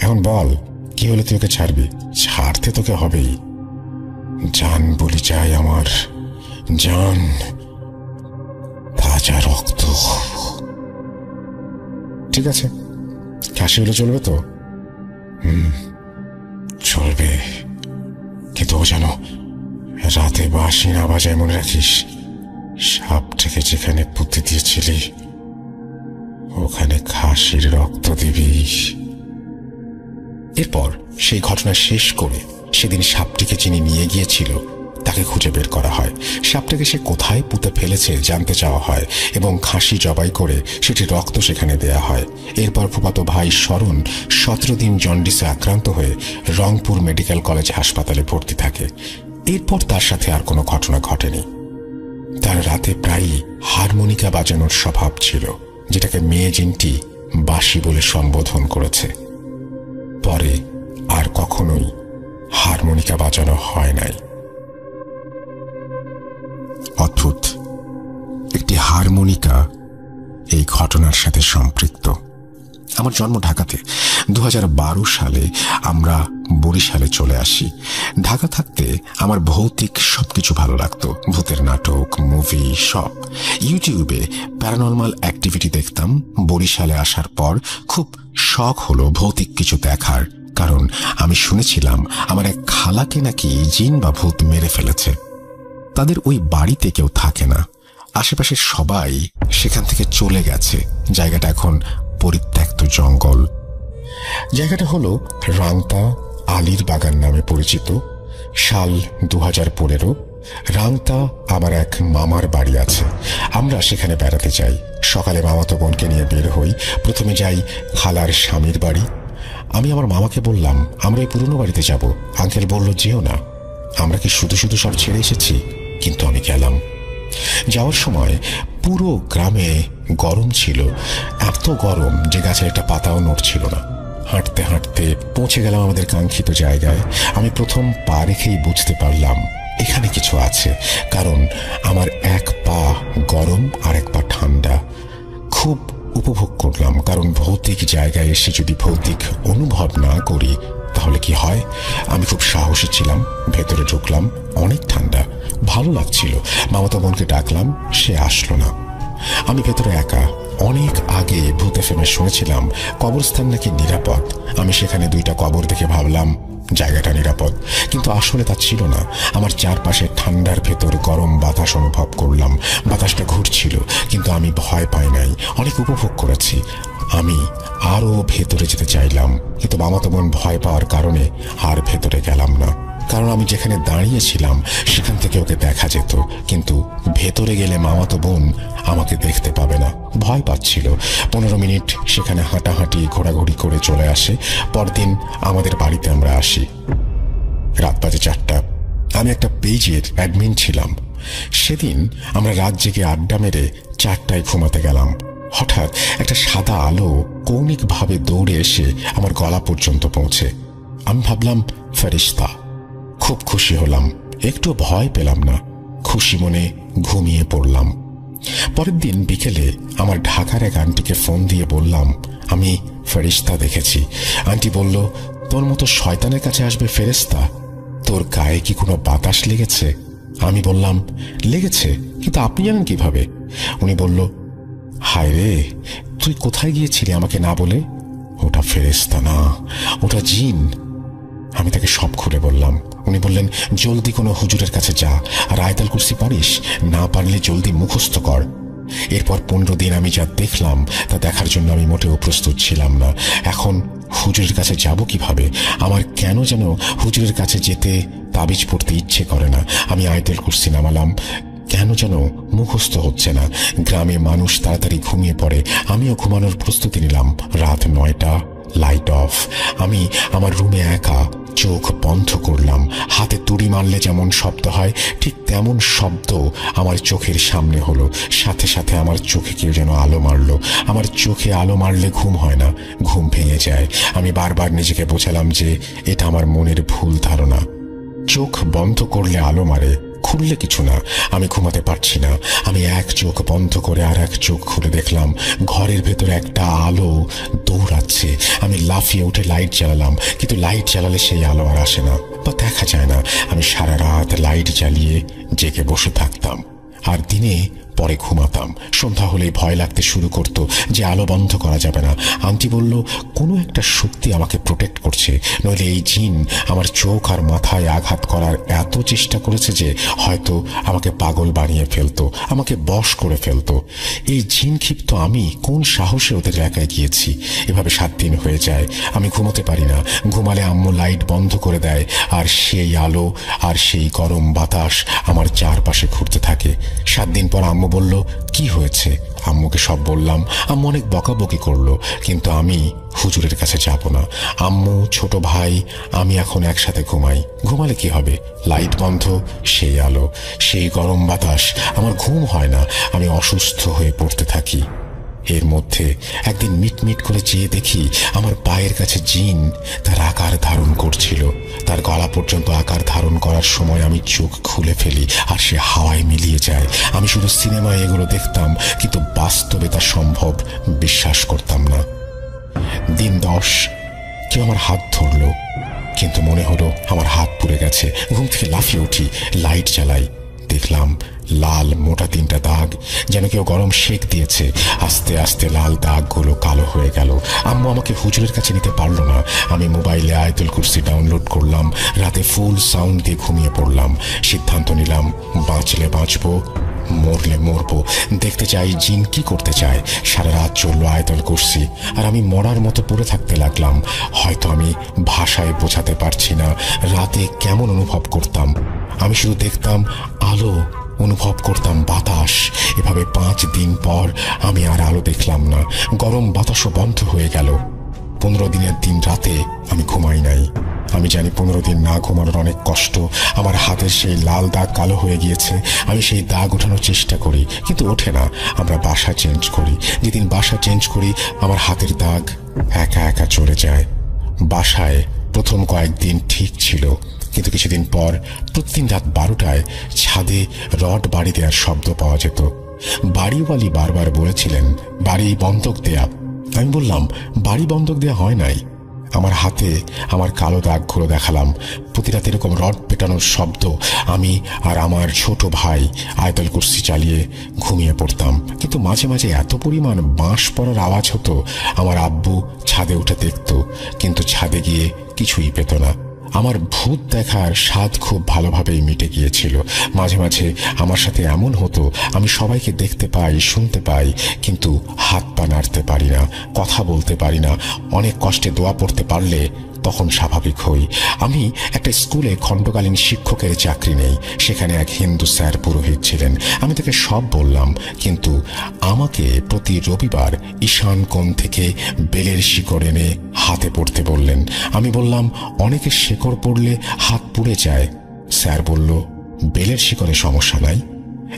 এখন বল, কি হলে তুই ওকে ছাড়বি? ছাড়তে তোকে হবেই। জান বলি চাই আমার, জান, তাজা রক্ত। ঠিক আছে, কাশি হলে চলবে তো? চলবে, কিন্তু ও যেন রাতে বাঁশি না বাজায়, মনে রাখিস। সাপটাকে যেখানে পুঁতে দিয়েছিলি ওখানে খাসির রক্ত দিবি। এরপর সেই ঘটনা শেষ করে সেদিন সাপটিকে যিনি নিয়ে গিয়েছিল তাকে খুঁজে বের করা হয়। সাপটাকে সে কোথায় পুঁতে ফেলেছে জানতে চাওয়া হয় এবং খাসি জবাই করে সেটির রক্ত সেখানে দেয়া হয়। এরপর ফুফাতো ভাই শরণ 17 দিন জন্ডিসে আক্রান্ত হয়ে রংপুর মেডিকেল কলেজ হাসপাতালে ভর্তি থাকে। এরপর তার সাথে আর কোনো ঘটনা ঘটেনি। তার রাতে প্রায়ই হারমোনিকা বাজানোর স্বভাব ছিল, যেটাকে মেয়ে জিনটি বাঁশি বলে সম্বোধন করেছে। পরে আর কখনোই হারমোনিকা বাজানো হয় নাই। অদ্ভুত, একটি হারমোনিকা এই ঘটনার সাথে সম্পৃক্ত। আমার জন্ম ঢাকাতে। 2012 সালে আমরা বরিশালে চলে আসি। ঢাকা থাকতে আমার ভৌতিক সবকিছু ভালো লাগতো, ভূতের নাটক, মুভি, সব। ইউটিউবে প্যারানর্মাল অ্যাক্টিভিটি দেখতাম। বরিশালে আসার পর খুব শখ হলো ভৌতিক কিছু দেখার, কারণ আমি শুনেছিলাম আমার এক খালাকে নাকি জিন বা ভূত মেরে ফেলেছে। তাদের ওই বাড়িতে কেউ থাকে না, আশেপাশের সবাই সেখান থেকে চলে গেছে। জায়গাটা এখন পরিত্যক্ত জঙ্গল। জায়গাটা হলো রাংতা আলীর বাগান নামে পরিচিত। সাল 2015। রাংতা আমার এক মামার বাড়ি আছে, আমরা সেখানে বেড়াতে যাই। সকালে মামাতো বোনকে নিয়ে বের হই। প্রথমে যাই খালার স্বামীর বাড়ি। আমি আমার মামাকে বললাম, আমরা এই পুরনো বাড়িতে যাব। আঙ্কেল বলল, যেও না, আমরা কি শুধু শুধু সব ছেড়ে এসেছি? কিন্তু আমি গেলাম। যাওয়ার সময় পুরো গ্রামে গরম ছিল, এত গরম যে গাছের একটা পাতাও নড়ছিল না। হাঁটতে হাঁটতে পৌঁছে গেলাম আমাদের কাঙ্ক্ষিত জায়গায়। আমি প্রথম পা রেখেই বুঝতে পারলাম এখানে কিছু আছে, কারণ আমার এক পা গরম আর এক পা ঠান্ডা। খুব উপভোগ করলাম, কারণ ভৌতিক জায়গায় এসে যদি ভৌতিক অনুভব না করি তাহলে কি হয়। আমি খুব সাহসী ছিলাম, ভেতরে ঢুকলাম। অনেক ঠান্ডা, ভালো লাগছিল। মামাতো বোনকে ডাকলাম, সে আসলো না। আমি ভেতরে একা। অনেক আগে ভূতে ফেমে শুনেছিলাম কবরস্থান নাকি নিরাপদ। আমি সেখানে 2টা কবর দেখে ভাবলাম জায়গাটা নিরাপদ, কিন্তু আসলে তা ছিল না। আমার চারপাশে ঠান্ডার ভেতর গরম বাতাস অনুভব করলাম। বাতাসটা ঘুরছিল, কিন্তু আমি ভয় পাই নাই, অনেক উপভোগ করেছি। আমি আরো ভেতরে যেতে চাইলাম, কিন্তু মামাতো বোন ভয় পাওয়ার কারণে আর ভেতরে গেলাম না। কারণ আমি যেখানে দাঁড়িয়েছিলাম সেখান থেকে ওকে দেখা যেত, কিন্তু ভেতরে গেলে মামাতো বোন আমাকে দেখতে পাবে না, ভয় পাচ্ছিল। 15 মিনিট সেখানে হাঁটাহাঁটি ঘোরাঘুরি করে চলে আসে। পরদিন আমাদের বাড়িতে আমরা আসি। রাত বাজে 4টা। আমি একটা পেজের অ্যাডমিন ছিলাম। সেদিন আমরা রাত জেগে আড্ডা মেরে 4টায় ঘুমাতে গেলাম। হঠাৎ একটা সাদা আলো কৌণিকভাবে দৌড়ে এসে আমার গলা পর্যন্ত পৌঁছে। আমি ভাবলাম ফেরেশতা। খুব খুশি হলাম, একটু ভয় পেলাম না। খুশি মনে ঘুমিয়ে পড়লাম। পরের দিন বিকেলে আমার ঢাকার এক আন্টিকে ফোন দিয়ে বললাম আমি ফেরেশতা দেখেছি। আন্টি বলল, তোর মতো শয়তানের কাছে আসবে ফেরেশতা? তোর গায়ে কি কোনো বাতাস লেগেছে? আমি বললাম, লেগেছে, কিন্তু আপনি জানেন কিভাবে? উনি বলল, হায় রে, তুই কোথায় গিয়েছিলি আমাকে না বলে? ওটা ফেরেশতা না, ওটা জিন। আমি তাকে সব খুলে বললাম। উনি বললেন, জলদি কোনো হুজুরের কাছে যা, আর আয়াতুল কুরসি পারিস? না পারলে জলদি মুখস্থ কর। এরপর 15 দিন আমি যা দেখলাম তা দেখার জন্য আমি মোটেও প্রস্তুত ছিলাম না। এখন হুজুরের কাছে যাব কিভাবে? আমার কেন যেন হুজুরের কাছে যেতে, তাবিজ পড়তে ইচ্ছে করে না। আমি আয়াতুল কুরসি নামালাম, কেন যেন মুখস্থ হচ্ছে না। গ্রামে মানুষ তাড়াতাড়ি ঘুমিয়ে পড়ে, আমিও ঘুমানোর প্রস্তুতি নিলাম। রাত 9টা, লাইট অফ। আমি আমার রুমে একা, চোখ বন্ধ করলাম। হাতে তুড়ি মারলে যেমন শব্দ হয় ঠিক তেমন শব্দ আমার চোখের সামনে হলো। সাথে সাথে আমার চোখে কেউ যেন আলো মারলো। আমার চোখে আলো মারলে ঘুম হয় না, ঘুম ভেঙে যায়। আমি বারবার নিজেকে বোঝালাম যে এটা আমার মনের ভুল ধারণা। চোখ বন্ধ করলে আলো মারে, খুললে কিছু না। আমি ঘুমাতে পারছি না। আমি এক চোখ বন্ধ করে আর এক চোখ খুলে দেখলাম ঘরের ভেতরে একটা আলো দৌড়াচ্ছে। আমি লাফিয়ে উঠে লাইট জ্বালালাম, কিন্তু লাইট জ্বালালে সেই আলো আর আসে না বা দেখা যায় না। আমি সারা রাত লাইট জ্বালিয়ে জেগে বসে থাকতাম আর দিনে পরে ঘুমাতাম। সন্ধ্যা হলেই ভয় লাগতে শুরু করতো যে আলো বন্ধ করা যাবে না। আন্টি বলল কোনো একটা শক্তি আমাকে প্রোটেক্ট করছে, নইলে এই জিন আমার চোখ আর মাথায় আঘাত করার এত চেষ্টা করেছে যে হয়তো আমাকে পাগল বানিয়ে ফেলতো, আমাকে বশ করে ফেলতো। এই জিন ক্ষিপ্ত আমি কোন সাহসে ওদের এলাকায় গিয়েছি। এভাবে 7 দিন হয়ে যায়। আমি ঘুমোতে পারি না। ঘুমালে আম্মু লাইট বন্ধ করে দেয় আর সেই আলো আর সেই গরম বাতাস আমার চারপাশে ঘুরতে থাকে। 7 দিন পর আম্মু বলল কি হয়েছে। আম্মুকে সব বললাম। আম্মু অনেক বকাবকি করলো, কিন্তু আমি হুজুরের কাছে যাব না। আম্মু, ছোট ভাই, আমি এখন একসাথে ঘুমাই। ঘুমালে কি হবে? লাইট বন্ধ, সেই আলো, সেই গরম বাতাস। আমার ঘুম হয় না। আমি অসুস্থ হয়ে পড়তে থাকি। এর মধ্যে একদিন মিটমিট করে চেয়ে দেখি আমার পায়ের কাছে জিন তার আকার ধারণ করছিল। তার গলা পর্যন্ত আকার ধারণ করার সময় আমি চোখ খুলে ফেলি আর সে হাওয়ায় মিলিয়ে যায়। আমি শুধু সিনেমায় এগুলো দেখতাম, কিন্তু বাস্তবে তা সম্ভব বিশ্বাস করতাম না। দিন 10, কেউ আমার হাত ধরলো, কিন্তু মনে হলো আমার হাত পুড়ে গেছে। ঘুম থেকে লাফিয়ে উঠি, লাইট জ্বালাই। দেখলাম লাল মোটা 3টা দাগ, যেন কেউ গরম শেক দিয়েছে। আস্তে আস্তে লাল দাগগুলো কালো হয়ে গেল। আম্মু আমাকে হুজুরের কাছে নিতে পারলো না। আমি মোবাইলে আয়াতুল কুরসি ডাউনলোড করলাম। রাতে ফুল সাউন্ড দিয়ে ঘুমিয়ে পড়লাম। সিদ্ধান্ত নিলাম বাঁচলে বাঁচবো, মরলে মরবো। দেখতে চাই জিন কি করতে চায়। সারা রাত চললো আয়াতুল কুরসি, আর আমি মরার মতো পড়ে থাকতে লাগলাম। হয়তো আমি ভাষায় বোঝাতে পারছি না রাতে কেমন অনুভব করতাম। আমি শুধু দেখতাম আলো, অনুভব করতাম বাতাস। এভাবে 5 দিন পর আমি আর আলো দেখলাম না। গরম বাতাসও বন্ধ হয়ে গেল। 15 দিনের দিন রাতে আমি ঘুমাই নাই। আমি জানি 15 দিন না ঘুমানোর অনেক কষ্ট। আমার হাতের সেই লাল দাগ কালো হয়ে গিয়েছে। আমি সেই দাগ ওঠানোর চেষ্টা করি, কিন্তু ওঠে না। আমরা বাসা চেঞ্জ করি। যেদিন বাসা চেঞ্জ করি আমার হাতের দাগ একা একা চলে যায়। বাসায় প্রথম কয়েকদিন ঠিক ছিল, কিন্তু কিছুদিন পর প্রতিদিন রাত 12টায় ছাদে রড বাড়ি দেওয়ার শব্দ পাওয়া যেত। বাড়িওয়ালি বারবার বলেছিলেন বাড়ি বন্ধক দেয়া। আমি বললাম বাড়ি বন্ধক দেয়া হয় নাই। আমার হাতে আমার কালো দাগগুলো দেখালাম। প্রতি রাতে এরকম রড পেটানোর শব্দ। আমি আর আমার ছোট ভাই আয়াতুল কুরসি চালিয়ে ঘুমিয়ে পড়তাম, কিন্তু মাঝে মাঝে এত পরিমাণ বাঁশ পড়ার আওয়াজ হতো। আমার আব্বু ছাদে উঠে দেখত, কিন্তু ছাদে গিয়ে কিছুই পেত না। আমার ভূত দেখার স্বাদ খুব ভালোভাবেই মিটে গিয়েছিল। মাঝে মাঝে আমার সাথে এমন হতো আমি সবাইকে দেখতে পাই, শুনতে পাই, কিন্তু হাত পা নাড়তে পারি না, কথা বলতে পারি না। অনেক কষ্টে দোয়া পড়তে পারলে তখন স্বাভাবিক হই। আমি একটা স্কুলে খণ্ডকালীন শিক্ষকের চাকরি নেই। সেখানে এক হিন্দু স্যার পুরোহিত ছিলেন। আমি তাকে সব বললাম, কিন্তু আমাকে প্রতি রবিবার ঈশান কোণ থেকে বেলের শিকড় এনে হাতে পড়তে বললেন। আমি বললাম অনেকে শিকড় পড়লে হাত পুড়ে যায়। স্যার বলল বেলের শিকড়ে সমস্যা নাই।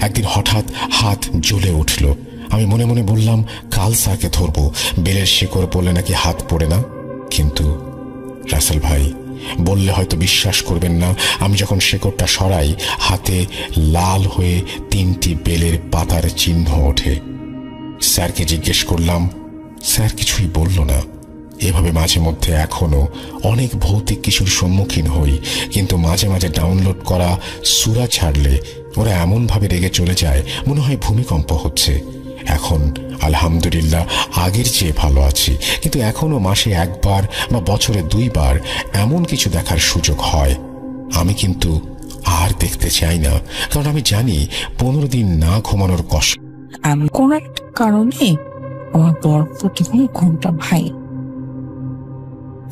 একদিন হঠাৎ হাত জ্বলে উঠল। আমি মনে মনে বললাম কাল স্যারকে ধরবো, বেলের শিকড় পড়লে নাকি হাত পড়ে না। কিন্তু রাসেল ভাই, বললে হয়তো বিশ্বাস করবেন না, আমি যখন শেকড়টা সরাই হাতে লাল হয়ে 3টি বেলের পাতার চিহ্ন ওঠে। স্যারকে জিজ্ঞেস করলাম, স্যার কিছুই বলল না। এভাবে মাঝে মধ্যে এখনো অনেক ভৌতিক কিছুর সম্মুখীন হই, কিন্তু মাঝে মাঝে ডাউনলোড করা সূরা ছাড়লে ওরা এমনভাবে রেগে চলে যায় মনে হয় ভূমিকম্প হচ্ছে। এখন আলহামদুলিল্লাহ আগের চেয়ে ভালো আছি, কিন্তু এখনো মাসে 1 বার বা বছরে 2 বার এমন কিছু দেখার সুযোগ হয়। আমি কিন্তু আর দেখতে চাই না, কারণ আমি জানি 15 দিন না ঘুমানোর কষ্ট। আমি কোন একটা কারণে আমার বড় তখন ঘুমটা ভাই।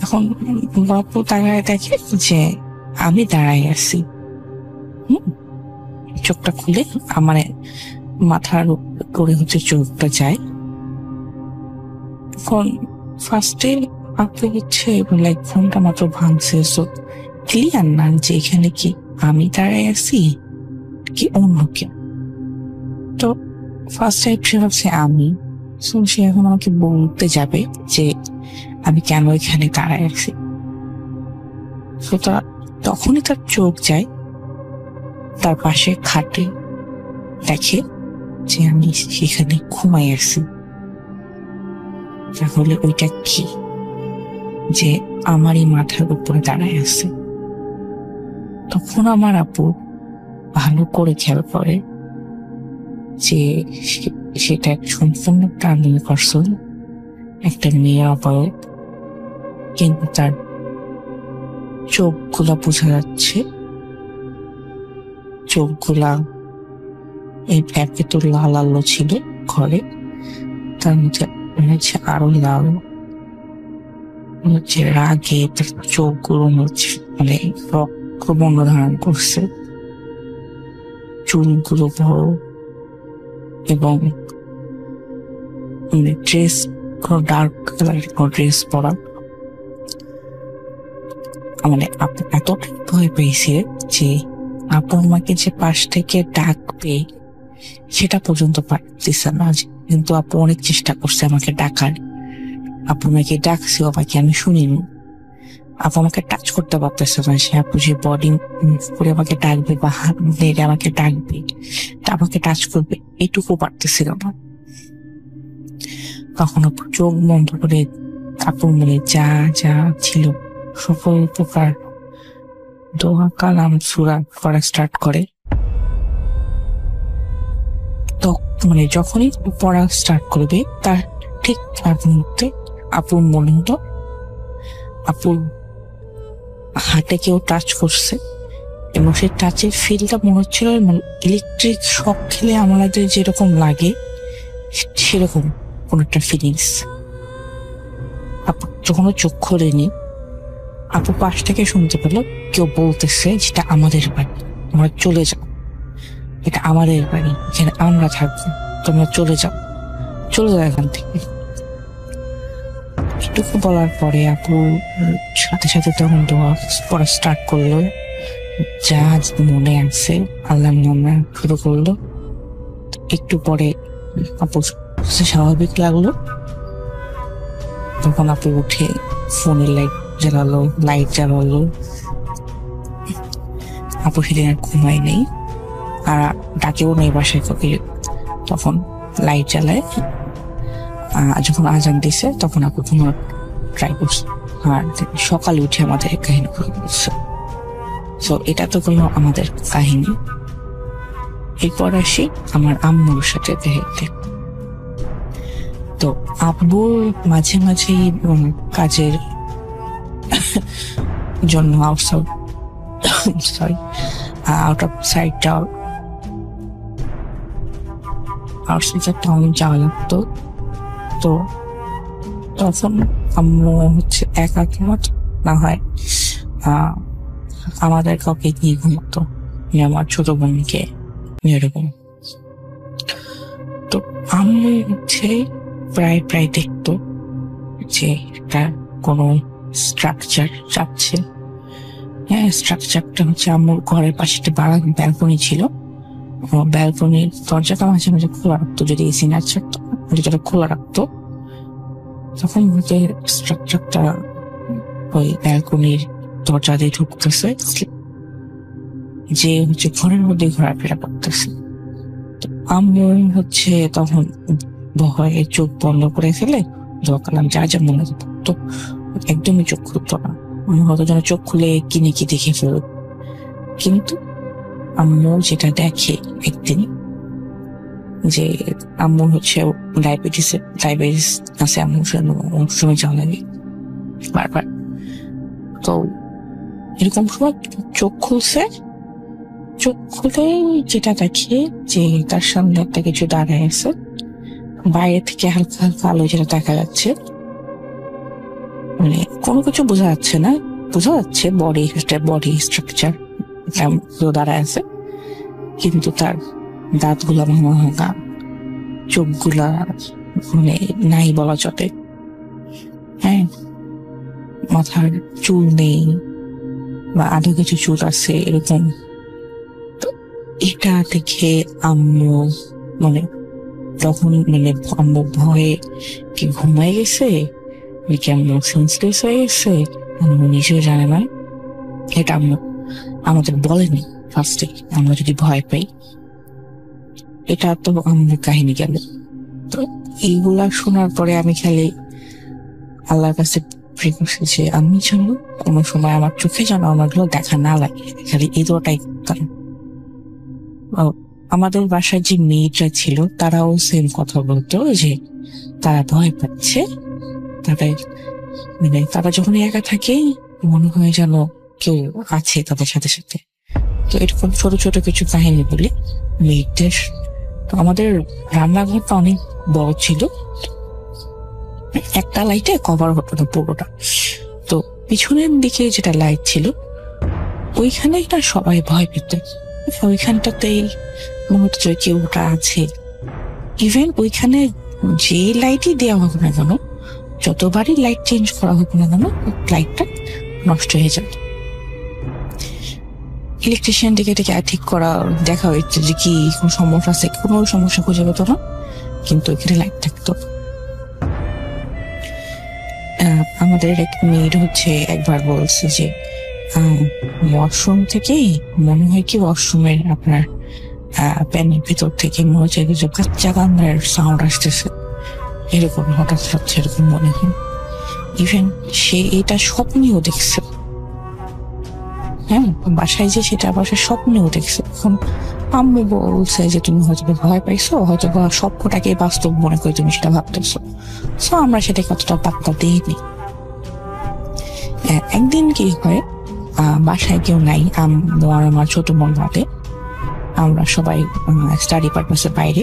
এখন বাপু তাকায় দেখে যে আমি দাঁড়াই আছি। চোখটা খুলে আমার মাথার উপরে হচ্ছে চোখটা যায়। তখন ফার্স্টে আপু হচ্ছে লাইক ফোনটা মাত্র ভাঙছে, সো ক্লিয়ার না যে এখানে কি আমি দাঁড়ায় আছি কি অন্য কেউ। তো ফার্স্ট টাইম সে ভাবছে আমি, সো সে এখন আমাকে বলতে যাবে যে আমি কেন এখানে দাঁড়ায় আছি। তো তখনই তার চোখ যায় তার পাশে খাটে, দেখে যে আমি সেখানে ঘুমাই আছি। তাহলে ওইটা কি যে আমারই মাথার উপরে দাঁড়ায় আছে। তখন আমার আপু ভালো করে খেয়াল করে যে সেটা সম্পূর্ণ টার্নিং পারসন, একটা মেয়ে অপরাধ, কিন্তু তার চোখগুলা বোঝা যাচ্ছে, চোখগুলা এই একে তো লাল আলো ছিল ঘরে, তার মধ্যে হচ্ছে আরো লাল, হচ্ছে রাগে তার চোখগুলো হচ্ছে মানে রক্তবর্ণ ধারণ করছে, চুলগুলো বড় এবং ড্রেস ডার্ক কালার ড্রেস পরা। মানে আপু এতটাই ভয় পেয়েছে যে আপু আমাকে যে পাশ থেকে ডাকবে সেটা পর্যন্ত পারতেছে না, কিন্তু আপু অনেক চেষ্টা করছে আমাকে ডাকার। আপু আমাকে ডাকছে, আমাকে আমি শুনিনি। আপু আমাকে টাচ করতে পারতেছে না, সে আপু যে বডি মুভ করে আমাকে ডাকবে বা হাত নেড়ে আমাকে ডাকবে, আমাকে টাচ করবে, এইটুকু পারতেছিল না। তখন আপু চোখ বন্ধ করে আপুর মনে যা যা ছিল সকল প্রকার দোয়া কালাম সূরা পড়া স্টার্ট করে। তো মানে যখনই পড়া স্টার্ট করবে তার ঠিক তার মুহূর্তে আপুর মনে হতো আপুর হাতে কেউ টাচ করছে, এবং সেই টাচের ফিলটা মনে হচ্ছিল ইলেকট্রিক শক খেলে আমাদের যেরকম লাগে সেরকম কোন একটা ফিলিংস। আপু যখন চোখ খোলেনি, আপু পাশ থেকে শুনতে পেলো কেউ বলতেছে যেটা আমাদের বাড়ি, তোমরা চলে যাও, এটা আমাদের বাড়ি, এখানে আমরা থাকবো, তোমরা চলে যাও, চলে যাও এখান থেকে। এটুকু বলার পরে আপু সাথে সাথে তখন দোয়া পড়া স্টার্ট করলো, যা মনে আছে আল্লাহর নামে শুরু করলো। একটু পরে আপু স্বাভাবিক লাগলো। তখন আপু উঠে ফোনের লাইট জ্বালালো। আপু সেদিন আর ঘুমাই নেই, আর ডাকেও নেই বাসায় কাউকে। তখন লাইট জ্বালায়, যখন আজান দিছে তখন আপু ঘুমার ট্রাই করছে, আর সকালে উঠে আমাদের কাহিনী বলছে। তো এটা তো কোনো আমাদের কাহিনী। এরপর আসি আমার আম্মুর সাথে দেখতে। তো আব্বুর মাঝে মাঝেই কাজের জন্য আউট অফ সাইড টাউন যাওয়া লাগতো। তো তখন আম্মু হচ্ছে একা ঘুমাতো, না হয় আমাদের কাউকে নিয়ে ঘুমাতো, আমার ছোট বোনকে এরকম। তো আম্মু হচ্ছে প্রায় দেখতো যে একটা কোনো স্ট্রাকচার যাচ্ছে। হ্যাঁ, স্ট্রাকচারটা হচ্ছে আম্মুর ঘরের পাশে একটা ব্যালকনি ছিল, ব্যালকনির দরজাটা মাঝে মাঝে খোলা রাখতো, যদি এসি না থাকতো দরজাটা খোলা রাখতো। তখন স্ট্রাকচারটা ওই ব্যালকনির দরজা দিয়ে ঢুকতেছে, যে হচ্ছে ঘরের মধ্যে ঘোরাফেরা করতেছে। তো আম্মু হচ্ছে তখন ভয়ে চোখ বন্ধ করে ফেলে দোয়া কালাম যা যা মনে হতো, তো একদমই চোখ খুলতো না। হয়তো যেন চোখ খুলে কি দেখে ফেলত। কিন্তু আম্মু যেটা দেখে একদিন, যে আম্মু হচ্ছে ডায়াবেটিস আছে, আম্মু সময় যাওয়া লাগে বারবার। তো এরকম সময় চোখ খুলছে, চোখ খুলে যেটা দেখে যে তার সামনে একটা কিছু দাঁড়ায় আছে, বাইরে থেকে হালকা হালকা আলো যেটা দেখা যাচ্ছে, মানে কোনো কিছু বোঝা যাচ্ছে না, বোঝা যাচ্ছে বডি স্ট্রাকচার দাঁড়ায় আছে, কিন্তু তার দাঁতগুলা ভাঙা ভাঙা, চোখগুলা মানে নাই বলা চলে। হ্যাঁ, মাথার চুল নেই বা আরো কিছু চুল আছে এরকম। তো এটা দেখে আম্মু মানে তখন মানে আম্মু ভয়ে কি ঘুমাই গেছে, কি আম্মু সেন্সলেস হয়ে গেছে, আম্মু নিজেও জানে না। এটা আম্মু আমাদের বলেনি ফার্স্টে, আমরা যদি ভয় পাই। এটা তো আম্মুর কাহিনী গেল। তো এইগুলা শোনার পরে আমি খালি আল্লাহর কাছে প্রে করছি যে আমি যেন কোনো সময় আমার চোখে যেন আমারগুলো দেখা না লাগে, খালি এই দোয়াটাই করতাম। আমাদের বাসায় যে মেয়েটা ছিল তারাও সেম কথা বলতো যে তারা ভয় পাচ্ছে, তাদের মানে তারা যখন একা থাকে মনে হয় যেন কেউ আছে তাদের সাথে সাথে। তো এরকম ছোট ছোট কিছু কাহিনী বলি মেয়েদের। তো আমাদের রান্নাঘরটা অনেক বড় ছিল, একটা লাইটে কভার হতো না পুরোটা। তো পিছনের দিকে যেটা লাইট ছিল ওইখানে না সবাই ভয় পেত, ওইখানটাতেই মনে হতো যে কেউটা আছে। ইভেন ওইখানে যে লাইটই দেওয়া হোক না কেন, যতবারই লাইট চেঞ্জ করা হোক না কেন, লাইটটা নষ্ট হয়ে যেত। ইলেকট্রিশিয়ান ডেকে ডেকে ঠিক করা দেখা হয়েছে যে কি কোন সমস্যা আছে, কোনো সমস্যা খুঁজে পেত না, কিন্তু ওইখানে লাইট থাকতো। আমাদের এক মেয়ের হচ্ছে একবার বলছে যে ওয়াশরুম থেকে মনে হয় কি ওয়াশরুমের আপনার প্যানের ভিতর থেকে মনে হচ্ছে যে বাচ্চা কান্নার সাউন্ড আসতেছে, এরকম হঠাৎ হচ্ছে এরকম মনে হয়। ইভেন সে এটা স্বপ্নেও দেখছে। হ্যাঁ, বাসায় যে সেটা বাসায় স্বপ্নেও দেখছে। এখন আম্মু বলছে যে তুমি হয়তো ভয় পাইছো, হয়তো স্বপ্নটাকে বাস্তব মনে করে তুমি সেটা ভাবতেছো। তো আমরা সেটাকে কতটা পাত্তা দিইনি। একদিন কি হয়, বাসায় কেউ নাই, আম্মু আর আমার ছোট বোন বাদে আমরা সবাই স্টাডি পারপাসে বাইরে।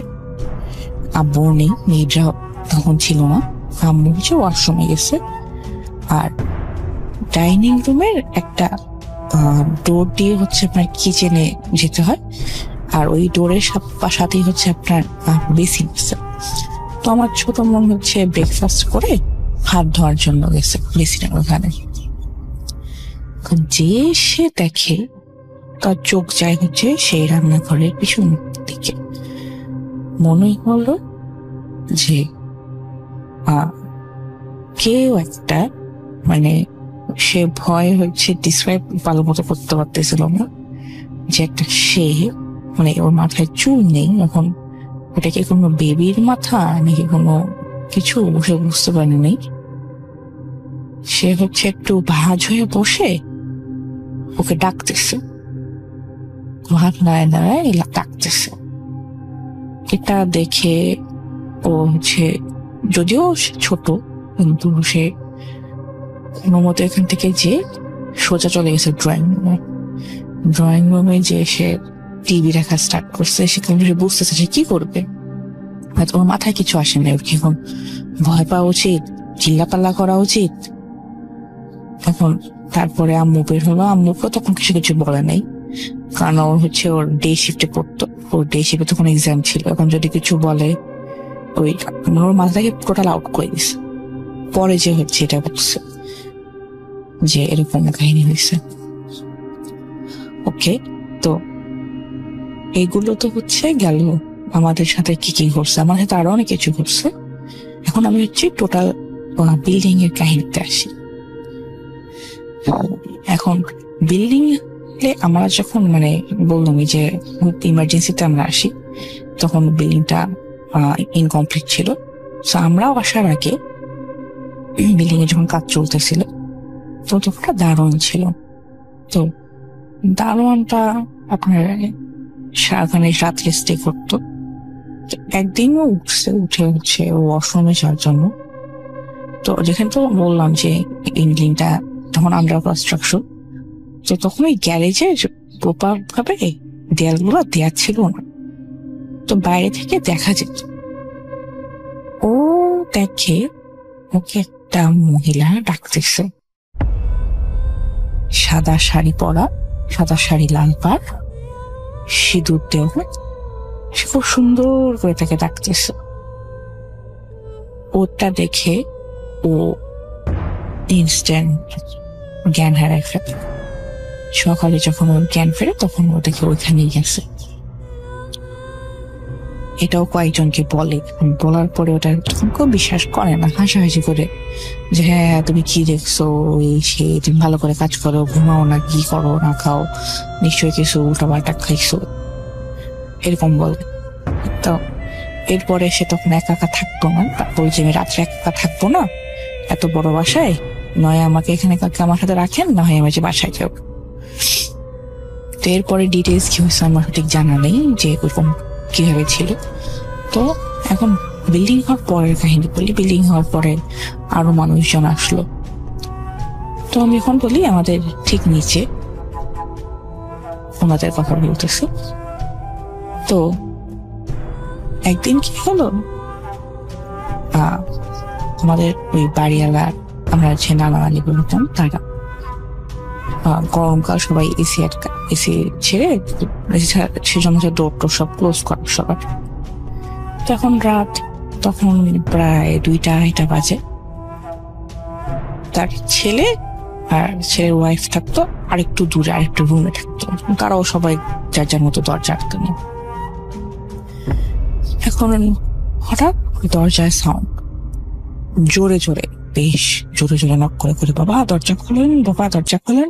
আব্বু নেই, মেয়েরা তখন ছিল না। আম্মু হচ্ছে ওয়াশরুমে গেছে, আর ডাইনিং রুমের একটা ডোর দিয়ে হচ্ছে আপনার কিচেনে যেতে হয়, আর ওই ডোরের সাথেই হচ্ছে আপনার বেসিন আছে। তো আমার ছোট বোন হচ্ছে ব্রেকফাস্ট করে হাত ধোয়ার জন্য গেছে বেসিনের ওখানে। যে সে দেখে তার চোখ যায় হচ্ছে সেই রান্নাঘরের পিছন দিকে। মনে হলো যে কেউ একটা মানে সে ভয় হচ্ছে ডিসক্রাইব ভালো মতো করতে পারতেছিল না, যে একটা সে মানে ওর মাথায় চুল নেই। এখন ওটা কি কোনো বেবির মাথা নাকি কোনো কিছু সে বুঝতে পারেনি। সে হচ্ছে একটু ভাঁজ হয়ে বসে ওকে ডাকতেছে, হাত নাড়ায় নাড়ায় ডাকতেছে। এটা দেখে ও হচ্ছে, যদিও ছোট, কিন্তু সে কোনো মতো এখান থেকে যে সোজা চলে গেছে ড্রয়িং রুমে যে সে টিভি দেখা স্টার্ট করছে। সেখানে সে বুঝতেছে সে কি করবে, হয়তো ওর মাথায় কিছু আসে না, ওর কি এখন ভয় পাওয়া উচিত, চিল্লাপাল্লা করা উচিত। এখন তারপরে আম্মু বের হলো, আম্মুকে তখন কিছু কিছু বলে নাই, কারণ ওর হচ্ছে ওর ডে শিফটে পড়তো, ওর ডে শিফটে তখন এক্সাম ছিল। এখন যদি কিছু বলে ওই ওর মাথাটাকে টোটাল আউট করে দিছে। পরে যে হচ্ছে এটা বুঝছে যে এরকম কাহিনী হয়েছে। ওকে, তো এইগুলো তো হচ্ছে গেল আমাদের সাথে কি কি ঘটছে, আমার সাথে আরো অনেক কিছু ঘটছে। এখন আমি হচ্ছে টোটাল বিল্ডিং এর কাহিনীতে আসি। এখন বিল্ডিং এ আমরা যখন মানে বললাম যে ইমার্জেন্সিতে আমরা আসি, তখন বিল্ডিংটা ইনকমপ্লিট ছিল। তো আমরাও আসার আগে বিল্ডিং এ যখন কাজ চলতেছিল, তো তখন দারোয়ান ছিল। তো দারোয়ানটা আপনার সারাখানে রাত্রে স্টে করতো। একদিনও উঠে হচ্ছে ওয়াশরুমে যাওয়ার জন্য। তো যেখানে তো বললাম যে বিল্ডিংটা তখন আন্ডার কনস্ট্রাকশন, তো তখন ওই গ্যারেজে প্রপার ভাবে দেয়ালগুলো দেয়া ছিল না, তো বাইরে থেকে দেখা যেত। ও দেখে ওকে একটা মহিলা ডাকতেছে, সাদা শাড়ি পরা, সাদা শাড়ি লাল পাড়, সিঁদুর দেওয়া, সে খুব সুন্দর করে তাকে ডাকতেছে। ওটা দেখে ও ইনস্ট্যান্ট জ্ঞান হারায় ফেলে। সকালে যখন ওর জ্ঞান ফেরে তখন ও দেখে ওইখানেই গেছে। এটাও কয়েকজনকে বলে, বলার পরে ওটা তখন কেউ বিশ্বাস করে না, হাসাহাসি করে যে হ্যাঁ তুমি কি দেখছো, এই সে, তুমি ভালো করে কাজ করো, ঘুমাও না, কি করো না খাও, নিশ্চয়ই কিছু উল্টাপাল্টা খাইছো, এরকম বলে। তো এরপরে সে তখন একা একা থাকতো না, তারপর যে আমি রাত্রে একা একা থাকবো না এত বড় বাসায়, নয় আমাকে এখানে কাউকে আমার সাথে রাখেন, না হয় আমি যে বাসায় যাও। তো এরপরে ডিটেলস কি হয়েছে আমার ঠিক জানা নেই যে ওরকম কিভাবে ছিল। তো এখন বিল্ডিং হওয়ার পরের কাহিনী বলি। বিল্ডিং হওয়ার পরে আরো মানুষজন আসলো। তো আমি এখন বলি আমাদের ঠিক নিচে ওনাদের কথা বলতেছি। তো একদিন কি হলো, আমাদের ওই বাড়িওয়ালা, আমরা যে নানা নানি বলতাম, তারা গরমকাল সবাই এসি ছেড়ে সেজন্য ডোর টোর সব ক্লোজ করা সবার। তখন রাত, তখন প্রায় 2টা-2:30 বাজে। তার ছেলে আর ছেলের ওয়াইফ থাকতো আরেকটু দূরে, আরেকটু রুমে থাকতো। তারাও সবাই যার যার মতো দরজা আটকে নিয়ে। এখন হঠাৎ দরজায় সাউন্ড, জোরে জোরে, বেশ জোরে জোরে নক করে করে, বাবা দরজা খোলেন, বাবা দরজা খোলেন।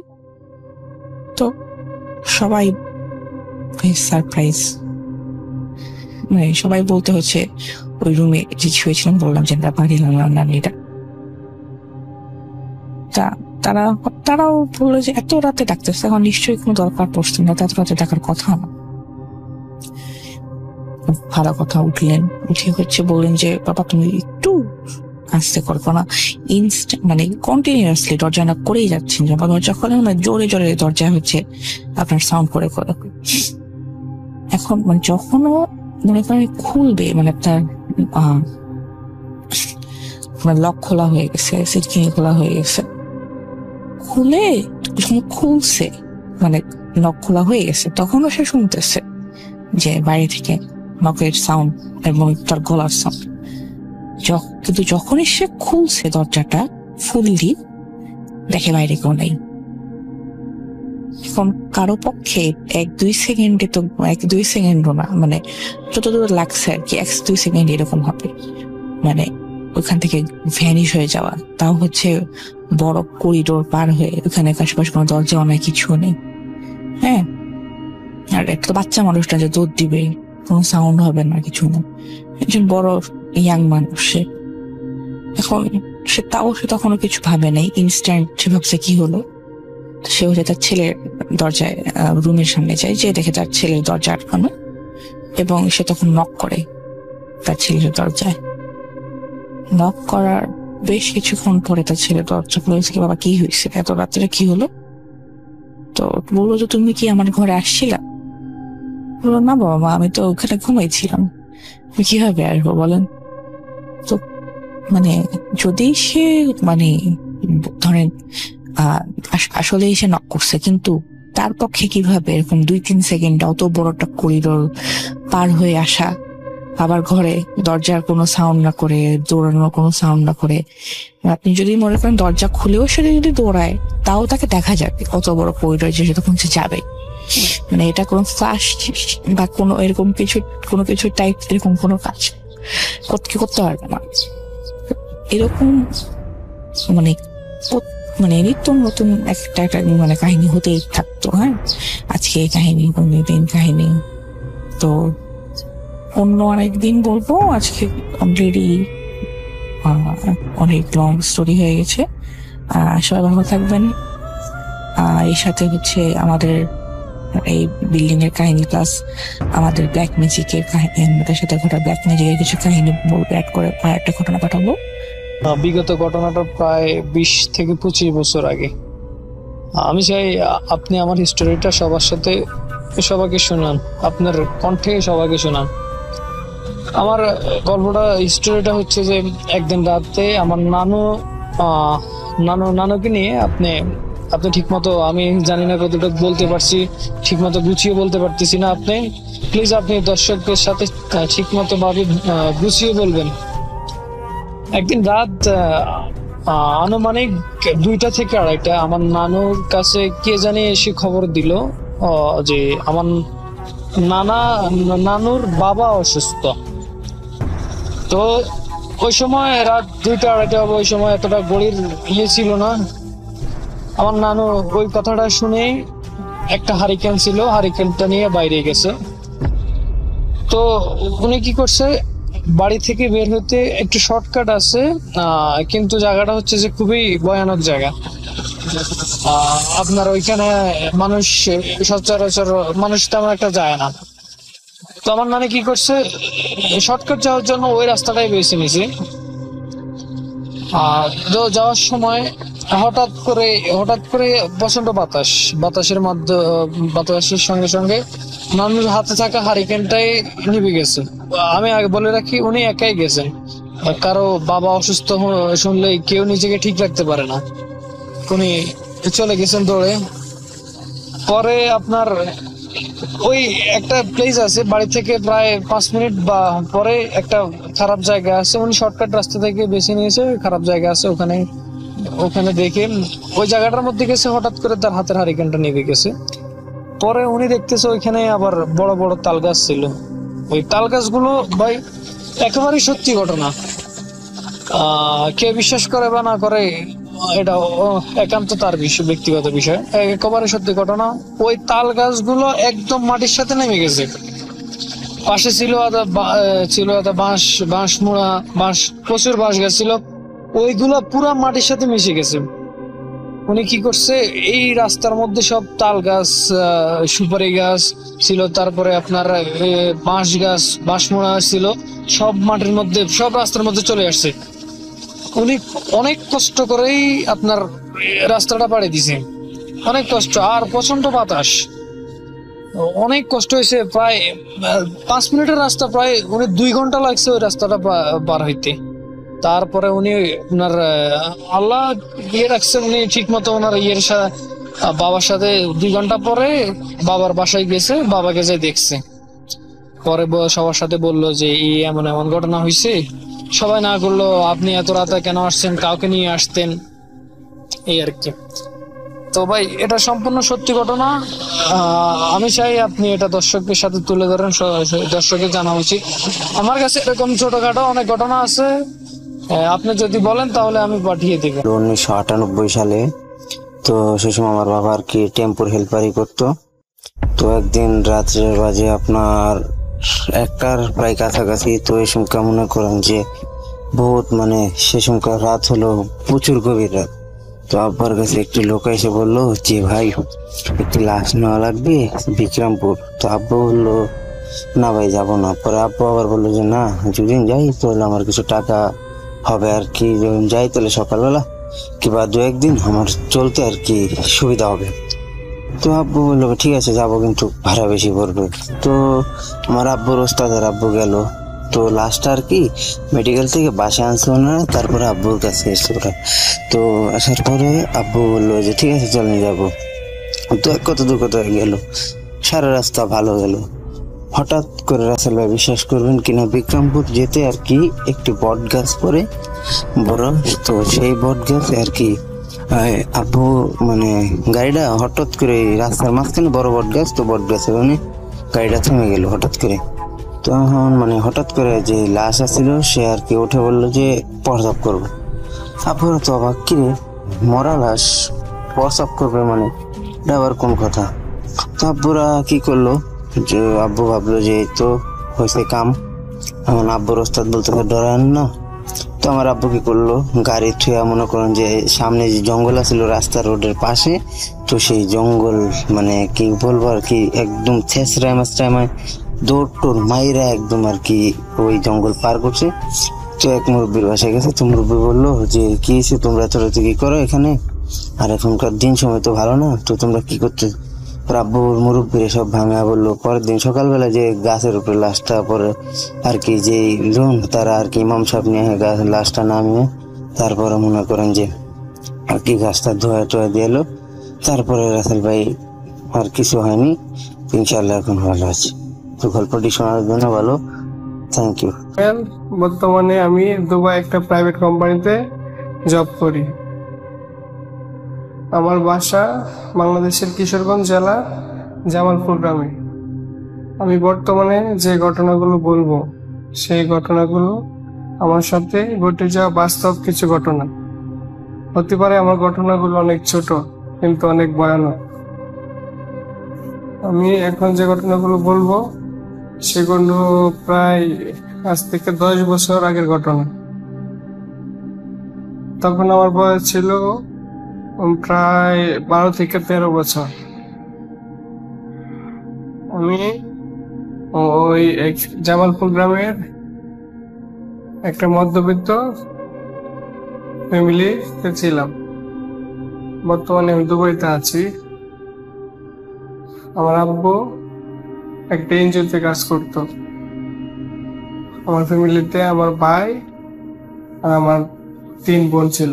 তো সবাই বেশ সারপ্রাইজ, মানে সবাই বলতে হচ্ছে ওই রুমে যে শুয়েছিলাম, বললাম যে বাড়ি নানিটা। তারাও বললো যে এত রাতে ডাকতেছে, এখন নিশ্চয়ই কোনো দরকার পড়ছে না, এত রাতে ডাকার কথা না। ভালো কথা, উঠলেন, উঠে হচ্ছে বললেন যে বাবা তুমি একটু আস্তে করবো না, ইনস্ট্যান্ট মানে কন্টিনিউয়াসলি দরজা না করেই যাচ্ছেন, বাবা দরজা খোলেন, মানে জোরে জোরে দরজা হচ্ছে আপনার সাউন্ড করে করে। এখন মানে যখনও মনে করেন খুলবে, মানে আপনার লক খোলা হয়ে গেছে, সিটকিনি খোলা হয়ে গেছে, খুলে যখন খুলছে মানে লক খোলা হয়ে গেছে, তখনও সে শুনতেছে যে বাইরে থেকে নকের সাউন্ড এবং তার গলার সাউন্ড। কিন্তু যখনই সে খুলছে দরজাটা ফুললি, দেখে বাইরে কেউ নেই। এখন কারো পক্ষে 1-2 সেকেন্ডে, তো 1-2 সেকেন্ডও না, মানে যতদূর লাগছে আর কি, 1-2 সেকেন্ড এরকম হবে, মানে ওখান থেকে ভ্যানিশ হয়ে যাওয়া। তাও হচ্ছে বড় করিডোর পার হয়ে, ওখানে আশেপাশে কোনো দরজাও নেই, কিছু নেই। হ্যাঁ, আর একটা বাচ্চা মানুষটা যে দৌড় দিবে, কোনো সাউন্ড হবে না, কিছু না, একজন বড় ইয়াং মানুষ সে। এখন সে তখনও কিছু ভাবে নাই, ইনস্ট্যান্ট সে ভাবছে কি হলো। সে হচ্ছে তার ছেলের দরজায়, রুমের সামনে যায়, যে দেখে তার ছেলের দরজা আটকানো, এবং সে তখন নক করে তার ছেলের দরজায়। নক করার বেশ কিছুক্ষণ পরে তার ছেলে দরজা খুলেছে, কি বাবা কি হয়েছে, এত রাত্রে কি হলো? তো বললো যে তুমি কি আমার ঘরে আসছিলা? বললো না বাবা, আমি তো ওখানে ঘুমাইছিলাম, তুমি কিভাবে আসবো বলেন? তো মানে যদি সে মানে ধরেন আসলে সে নক করছে, কিন্তু তার পক্ষে কিভাবে এরকম 2-3 সেকেন্ড অত বড় একটা করিডোর পার হয়ে আসা, আবার ঘরে দরজার কোনো সাউন্ড না করে, দৌড়ানোর কোনো সাউন্ড না করে। আপনি যদি মনে করেন দরজা খুলেও সে যদি দৌড়ায়, তাও তাকে দেখা যাবে কত বড় করিডোর, যে তখন সে যাবে। মানে এটা কোনো ফ্লাশ বা কোনো এরকম কোনো কিছু টাইপ এরকম কোনো কাজ করতে পারবে না। এরকম মানে মানে নিত্য নতুন একটা মানে কাহিনী হতেই থাকতো। হ্যাঁ, আজকে এই কাহিনী, অন্যদিন কাহিনী, তো অন্য আরেকদিন বলবো। আজকে অলরেডি অনেক লং স্টোরি হয়ে গেছে। সবাই ভালো থাকবেন। এর সাথে হচ্ছে আমাদের এই বিল্ডিং এর কাহিনী প্লাস আমাদের ব্ল্যাক ম্যাজিকের কাহিনী, আমাদের সাথে ঘটা ব্ল্যাক ম্যাজিকের কিছু কাহিনী বলবো, অ্যাড করে একটা ঘটনা পাঠাবো। বিগত ঘটনাটা প্রায় 20-25 বছর আগে। আমি চাই আপনি আমার হিস্টোরিটা সবাইকে শোনান, আপনার কণ্ঠে সবাইকে শোনান। আমার হিস্টোরিটা হচ্ছে যে একদিন রাতে আমার নানুকে নিয়ে আপনি আপনি ঠিক মতো, আমি জানি না কতটা বলতে পারছি, ঠিক মতো গুছিয়ে বলতে পারতেছি না। আপনি প্লিজ আপনি দর্শকদের সাথে ঠিক মতো ভাবে গুছিয়ে বলবেন। একদিন রাত আনুমানিক 2টা থেকে 2:30 আমার নানুর কাছে কে জানি এসে খবর দিল যে আমার নানুর বাবা অসুস্থ। তো ওই সময় রাত 2টা 2:30 হবে, ওই সময় এতটা গড়ির ছিল না। আমার নানু ওই কথাটা শুনে একটা হারিকেন ছিল, হারিকেনটা নিয়ে বাইরে গেছে। তো উনি কি করছে, বাড়ি থেকে বের হতে একটু শর্টকাট আছে, কিন্তু জায়গাটা হচ্ছে যে খুবই ভয়ানক জায়গা। আপনার ওইখানে মানুষ সচরাচর মানুষ তেমন একটা যায় না। তো আমার নানি কি করছে, শর্টকাট যাওয়ার জন্য ওই রাস্তাটাই বেছে নিছে। তো যাওয়ার সময় হঠাৎ করে প্রচন্ড বাতাসের সঙ্গে সঙ্গে নানুর হাতে থাকা হারিকেনটাই নিভে গেছে। আমি আগে বলে রাখি, উনি একাই গেছেন, কারো বাবা অসুস্থ শুনলে কেউ নিজেকে ঠিক রাখতে পারে না, উনি চলে গেছেন দৌড়ে। পরে আপনার ওই একটা প্লেস আছে বাড়ি থেকে প্রায় 5 মিনিট বা পরে একটা খারাপ জায়গা আছে, উনি শর্টকাট রাস্তা থেকে বেছে নিয়েছে, খারাপ জায়গা আছে ওখানে দেখে ওই জায়গাটার মধ্যে গেছে, হঠাৎ করে তার হাতের হারিকেনটা নিভে গেছে। পরে উনি দেখতেছে ওইখানে আবার বড় বড় তাল গাছ ছিল। ওই তাল গাছগুলো ভাই একেবারেই সত্যি ঘটনা, কে বিশ্বাস করে বা না করে এটা একান্ত তার ব্যক্তিগত বিষয়, একেবারে সত্যি ঘটনা। ওই তাল গাছগুলো একদম মাটির সাথে নেমে গেছে। পাশে ছিল বাঁশ, প্রচুর বাঁশ গাছ ছিল, ওইগুলো পুরা মাটির সাথে মিশে গেছে। উনি কি করছে, এই রাস্তার মধ্যে সব তাল গাছ, সুপারি গাছ ছিল, তারপরে আপনার বাঁশ গাছ, বাঁশমোড়া ছিল, সব মাটির মধ্যে, সব রাস্তার মধ্যে চলে আসছে। উনি অনেক কষ্ট করেই আপনার রাস্তাটা পাড়ি দিছে, অনেক কষ্ট, আর প্রচন্ড বাতাস, অনেক কষ্ট হয়েছে। প্রায় 5 মিনিটের রাস্তা, প্রায় উনি 2 ঘন্টা লাগছে ওই রাস্তাটা পার হইতে। তারপরে উনি ওনার আল্লাহ রাখছেন, উনি ঠিক মতো ওনার বাবার সাথে 2 ঘন্টা পরে বাবার বাসায় গেছে, বাবাকে যাই দেখছে। পরে সবার সাথে বললো যে এই এমন এমন ঘটনা হয়েছে। সবাই না করলো, আপনি এত রাতে কেন আসছেন, কাউকে নিয়ে আসতেন, এই আর কি। তো ভাই এটা সম্পূর্ণ সত্যি ঘটনা। আমি চাই আপনি এটা দর্শকদের সাথে তুলে ধরেন, দর্শকের জানা উচিত। আমার কাছে এরকম ছোটখাটো অনেক ঘটনা আছে, আপনি যদি বলেন তাহলে আমি পাঠিয়ে দিব। 1998 সালে, তো সে সময় আমার বাবা আর কি টেম্পুর হেল্পারি করতো। তো একদিন রাত্রে বাজে আপনার 1টার প্রায় কাছাকাছি। তো এই সময় মনে করেন যে বহুত মানে সে সময় রাত হলো, প্রচুর গভীর রাত। তো আব্বার কাছে একটি লোক এসে বললো যে ভাই একটি লাশ নেওয়া লাগবে বিক্রমপুর। তো আব্বা বললো না ভাই যাবো না। পরে আব্বা আবার বললো যে না, যদি যাই তাহলে আমার কিছু টাকা হবে আর কি, যখন যাই তাহলে সকালবেলা কিংবা 2-1 দিন আমার চলতে আর কি সুবিধা হবে। তো আব্বু বললো ঠিক আছে যাবো, কিন্তু ভাড়া বেশি পড়বে। তো আমার আব্বুর ওস্তাদের আব্বু গেল, তো লাস্টটা আর কি মেডিকেল থেকে বাসায় আনছে ওনারা, তারপরে আব্বুর কাছে এসছে ওরা। তো আসার পরে আব্বু বললো যে ঠিক আছে চলে যাবো। তো কত দূর গেল, সারা রাস্তা ভালো গেল। হঠাৎ করে রাসেল ভাই বিশ্বাস করবেন কিনা, বিক্রমপুর যেতে আর কি একটি বট গাছ পরে বড়, তো সেই বট গাছ আর কি আব্বু মানে গাড়িটা হঠাৎ করে রাস্তার মাঝখানে বড় বট গাছ, তো বট গাছের মানে গাড়িটা থেমে গেল হঠাৎ করে। তখন মানে হঠাৎ করে যে লাশ আসছিল সে আর কি উঠে বললো যে প্রস্রাব করবো। আব্বুরা তো অবাক, কিরে মরা লাশ প্রস্রাব করবে মানে এটা আবার কোন কথা। তো আব্বুরা কি করলো, যে আব্বু ভাবলো যে তো হয়েছে কাম, এখন আব্বুর ওস্তাদ বলতেছে ডরান না। তো আমার আব্বু কি করলো, গাড়ি থুয়া মনে করেন যে সামনে যে জঙ্গল আছিল রাস্তা রোডের পাশে, তো সেই জঙ্গল মানে কি বলবো আর কি একদম ছেঁচড়ায় মাছড়ায় দৌড় টোর মাইরা একদম আর কি ওই জঙ্গল পার করছে। তো এক মুরব্বীর বাসায় গেছে। তো মুরব্বী বললো যে কি হয়েছে, তোমরা এত রাতে কি করো এখানে, আর এখনকার দিন সময় তো ভালো না, তো তোমরা কি করতে। আব্বুর মুরব্বীরা সব ভাঙা বললো। পরের দিন সকালবেলা যে গাছের উপরে লাশটা পরে আর কি যে লোন তারা আর কি ইমাম সাহেব নিয়ে লাশটা নামিয়ে তারপরে মনে করেন যে আর কি গাছটা ধোয়া টোয়া দিয়ে এলো। তারপরে রাসেল ভাই আর কিছু হয়নি, ইনশাল্লাহ এখন ভালো আছে। তো গল্পটি শোনার জন্য ভালো, থ্যাংক ইউ। বর্তমানে আমি দুবাই একটা প্রাইভেট কোম্পানিতে জব করি। আমার বাসা বাংলাদেশের কিশোরগঞ্জ জেলা জামালপুর গ্রামে। আমি বর্তমানে যে ঘটনাগুলো বলবো সেই ঘটনাগুলো আমার সাথে ঘটে যাওয়া বাস্তব কিছু ঘটনা। হতে পারে আমার ঘটনাগুলো অনেক ছোট কিন্তু অনেক ভয়ানক। আমি এখন যে ঘটনাগুলো বলবো সেগুলো প্রায় আজ থেকে 10 বছর আগের ঘটনা। তখন আমার বয়স ছিল প্রায় 12 থেকে 13 বছর। আমি ওই জামালপুর গ্রামের একটা মধ্যবিত্ত ফ্যামিলিতে ছিলাম। বর্তমানে আমি দুবাইতে আছি। আমার আব্বু একটা এনজিওতে কাজ করতো। আমার ফ্যামিলিতে আমার ভাই আর আমার 3 বোন ছিল।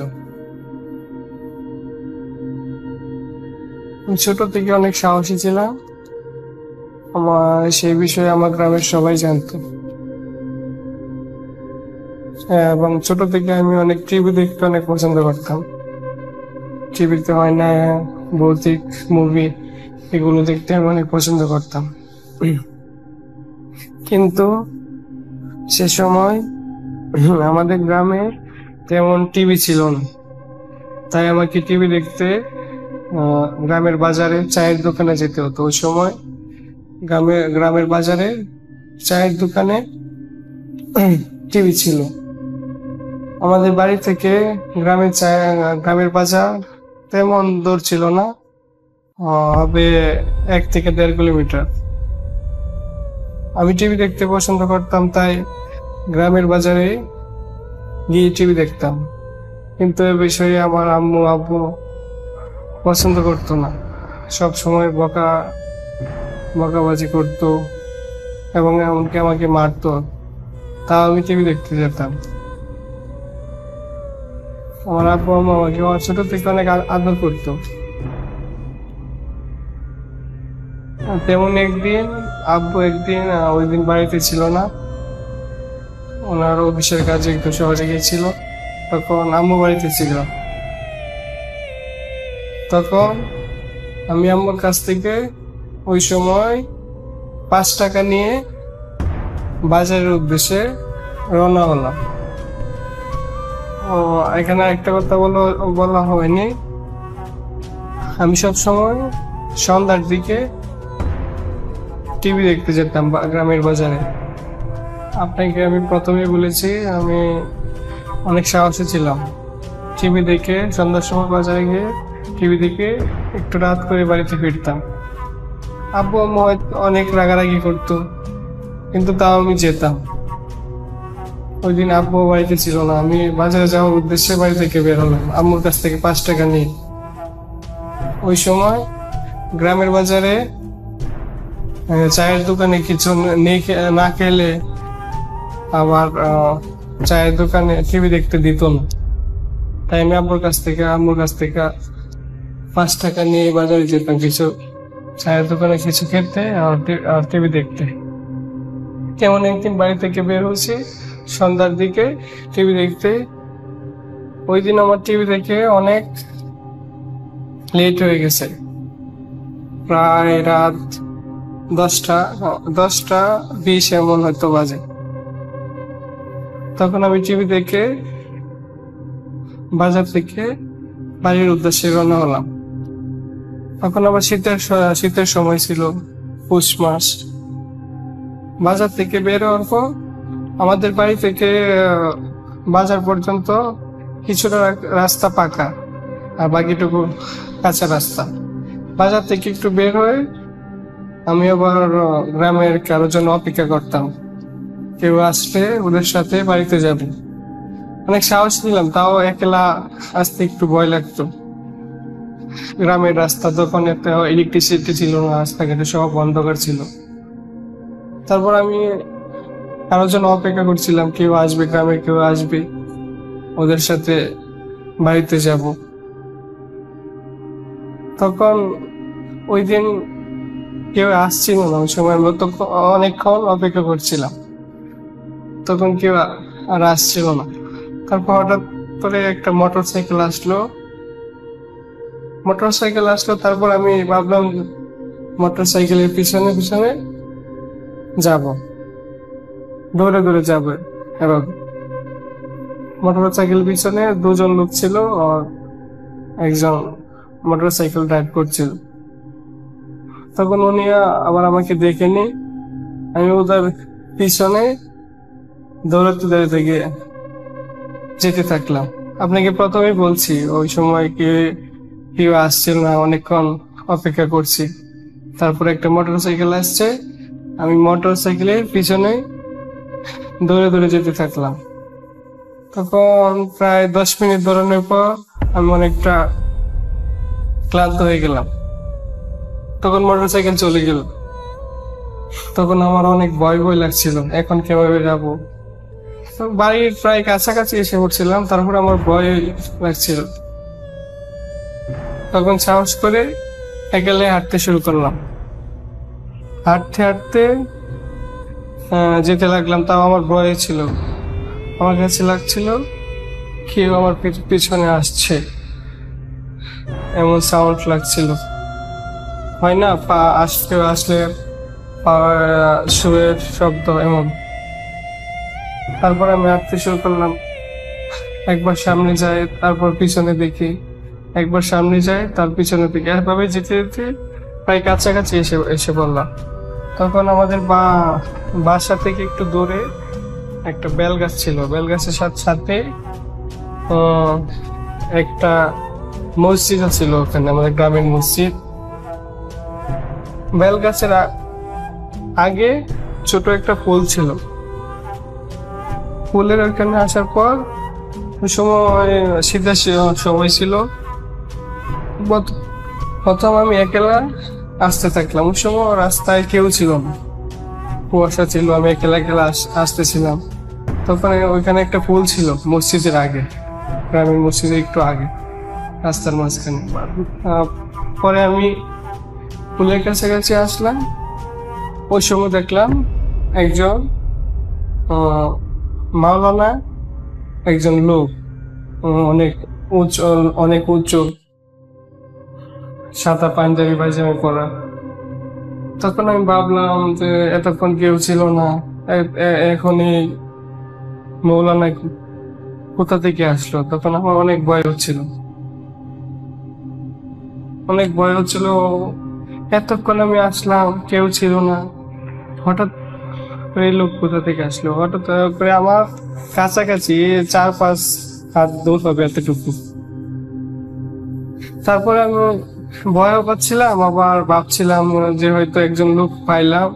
আমি ছোট থেকে অনেক সাহসী ছিলাম। সেই বিষয়ে আমার গ্রামের সবাই জানতো। এবং ছোট থেকে আমি অনেক টিভি দেখতে অনেক পছন্দ করতাম। টিভিতে হয় না ভৌতিক মুভি, এগুলো দেখতে আমি অনেক পছন্দ করতাম। কিন্তু সে সময় আমাদের গ্রামে তেমন টিভি ছিল না, তাই আমাকে টিভি দেখতে গ্রামের বাজারে চায়ের দোকানে যেতে হতো। ওই সময় গ্রামের বাজারে চায়ের দোকানে টিভি ছিল। আমাদের বাড়ি থেকে গ্রামের বাজার তেমন দূর ছিল না, হবে 1 থেকে 1.5 কিলোমিটার। আমি টিভি দেখতে পছন্দ করতাম, তাই গ্রামের বাজারে গিয়ে টিভি দেখতাম। কিন্তু এ বিষয়ে আমার আম্মু আব্বু পছন্দ করতো না, সব সময় বকাবাজি করতো এবং এমনকি আমাকে মারতো। তাও আমি টিভি দেখতে যেতাম। আমার আব্বু আম্মু আমাকে ছোট থেকে অনেক আদর করতো। তেমন একদিন আব্বু ওই দিন বাড়িতে ছিল না, ওনার অফিসের কাজে একটু শহরে গিয়েছিল। তখন আম্মু বাড়িতে ছিল। তখন আমি আম্মুর কাছ থেকে ওই সময় 5 টাকা নিয়ে বাজারের উদ্দেশ্যে রওনা হলাম। এখানে একটা কথা বলা হয়নি, আমি সব সময় সন্ধ্যার দিকে টিভি দেখতে যেতাম গ্রামের বাজারে। আপনাকে আমি প্রথমেই বলেছি আমি অনেক সাহসী ছিলাম। টিভি দেখে সন্ধ্যার সময় বাজারে গিয়ে টিভি দেখে একটু রাত করে বাড়িতে ফিরতাম। আব্বু আম্মু অনেক রাগারাগি করতো, কিন্তু তাও আমি যেতাম। ওই দিন আব্বু বাড়িতে ছিল না, আমি বাজারে যাওয়ার উদ্দেশ্যে বাড়ি থেকে বের হলাম আম্মুর কাছ থেকে 5 টাকা নিয়ে। ওই সময় গ্রামের বাজারে চায়ের দোকানে কিছু না খেলে আবার চায়ের দোকানে টিভি দেখতে দিত না, তাই আমি আম্মুর কাছ থেকে 5 টাকা নিয়ে বাজারে যেতাম কিছু চায়ের দোকানে কিছু খেতে আর টিভি দেখতে। কেমন একদিন বাড়ি থেকে বের হয়েছি সন্ধ্যার দিকে টিভি দেখতে। ওই দিন আমার টিভি দেখে অনেক লেট হয়ে গেছে, প্রায় রাত 10:20 এমন হয়তো বাজে। তখন আমি টিভি দেখে বাজার থেকে বাড়ির উদ্দেশ্যে রওনা হলাম। তখন আবার শীতের সময় ছিল, পৌষ মাস। বাজার থেকে বের হওয়ার পর আমাদের বাড়ি থেকে বাজার পর্যন্ত কিছুটা রাস্তা পাকা আর বাকিটুকু কাঁচা রাস্তা। বাজার থেকে একটু বের হয়ে আমি আবার গ্রামের কারোর জন্য অপেক্ষা করতাম, কেউ আসলে ওদের সাথে বাড়িতে যাব। অনেক সাহস ছিলাম, তাও একলা আসতে একটু ভয় লাগতো। গ্রামের রাস্তা, তখন একটা ইলেকট্রিসিটি ছিল না, রাস্তাঘাটে সব অন্ধকার ছিল। তারপর আমি কারোর জন্য অপেক্ষা করছিলাম, কেউ আসবে, গ্রামে কেউ আসবে, ওদের সাথে বাড়িতে যাব। তখন ওই দিন কেউ আসছিল না, ওই সময় আমরা তো অনেকক্ষণ অপেক্ষা করছিলাম, তখন কেউ আর আসছিল না। তারপর হঠাৎ করে একটা মোটরসাইকেল আসলো, তারপর আমি ভাবলাম মোটরসাইকেলের পিছনে পিছনে যাব, দৌড়ে দৌড়ে যাব। এবং মোটরসাইকেল পিছনে দুজন লোক ছিল আর একজন মোটরসাইকেল ড্রাইভ করছিল। তখন উনি আবার আমাকে দেখেনি, আমি ওদের পিছনে দৌড়াতে দৌড়াতে গিয়ে যেতে থাকলাম। আপনাকে প্রথমেই বলছি ওই সময় কেউ আসছিল না, অনেকক্ষণ অপেক্ষা করছি। তারপর একটা মোটরসাইকেল আসছে, আমি মোটরসাইকেলের পিছনে দৌড়ে দৌড়ে যেতে থাকলাম। তখন প্রায় 10 মিনিট দৌড়ানোর পর আমি অনেকটা ক্লান্ত হয়ে গেলাম। তখন মোটরসাইকেল চলে গেল। তখন আমার অনেক ভয় ভয় লাগছিল, এখন কিভাবে যাব। বাড়ির প্রায় কাছাকাছি এসে পড়ছিলাম, তারপর আমার ভয় লাগছিল। তখন সাহস করে একেলে হাঁটতে শুরু করলাম। হাঁটতে হাঁটতে যেতে লাগলাম, তাও আমার ভয় ছিল। আমার কাছে লাগছিল কেউ আমার পিছনে আসছে, এমন সাউন্ড লাগছিল। হয় না পা আসলে শুয়ের শব্দ এমন। তারপর আমি হাঁটতে শুরু করলাম, একবার সামনে যাই তারপর পিছনে দেখি, একবার সামনে যাই তার পিছনে দেখি, এভাবে যেতে যেতে প্রায় কাছাকাছি এসে পড়লাম। তখন আমাদের বাসা থেকে একটু দূরে একটা বেল গাছ ছিল, বেল গাছের সাথে একটা মসজিদ ছিল, ওখানে আমাদের গ্রামের মসজিদ। বেল গাছের আগে ছোট একটা পোল ছিল, পোলের ওখানে আসার পর ওই সময় শীতের সময় ছিল। প্রথম আমি একলা আসতে থাকলাম, ওই সময় রাস্তায় কেউ ছিল না, কুয়াশা ছিল, আমি একলা একলা আসতেছিলাম। তখন ওইখানে একটা পোল ছিল মসজিদের আগে, গ্রামের মসজিদের একটু আগে, রাস্তার মাঝখানে। পরে আমি পোলের কাছাকাছি আসলাম, ওই সময় দেখলাম একজন মাওলানা, একজন লোক, অনেক উঁচু সাদা পাঞ্জাবি পায়জামা পরা। তখন আমি ভাবলাম যে এতক্ষণ কেউ ছিল না, এখনই মৌলানা কোথা থেকে আসলো। তখন আমার অনেক ভয় হচ্ছিল, এতক্ষণ আমি আসলাম কেউ ছিল না, হঠাৎ এই লোক কোথা থেকে আসলো। হঠাৎ করে আমার কাছাকাছি 4-5 হাত দূর হবে এতটুকু। তারপরে আমি ভয়ও পাচ্ছিলাম, আবার ভাবছিলাম যে হয়তো একজন লোক পাইলাম,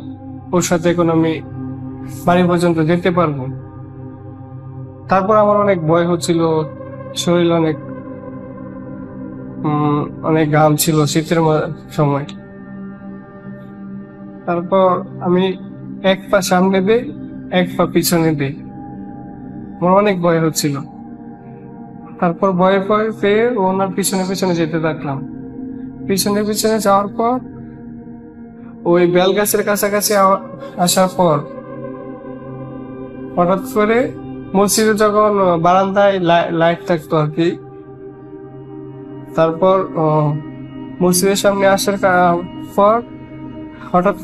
ওর সাথে এখন আমি বাড়ি পর্যন্ত যেতে পারবো। তারপর আমার অনেক ভয় হচ্ছিল, শরীর অনেক ঘাম ছিল শীতের সময়। তারপর আমি এক পা সামনে দিই, এক পা পিছনে দিই, আমার অনেক ভয় হচ্ছিল। তারপর ভয় পেয়ে ওনার পিছনে পিছনে যেতে থাকলাম। পিছনে পিছনে যাওয়ার পর ওই বেল গাছের কাছাকাছি আসার পর হঠাৎ করে মসজিদে যখন বারান্দায় লাইট থাকতো আর কি, তারপর মসজিদের সামনে আসার পর হঠাৎ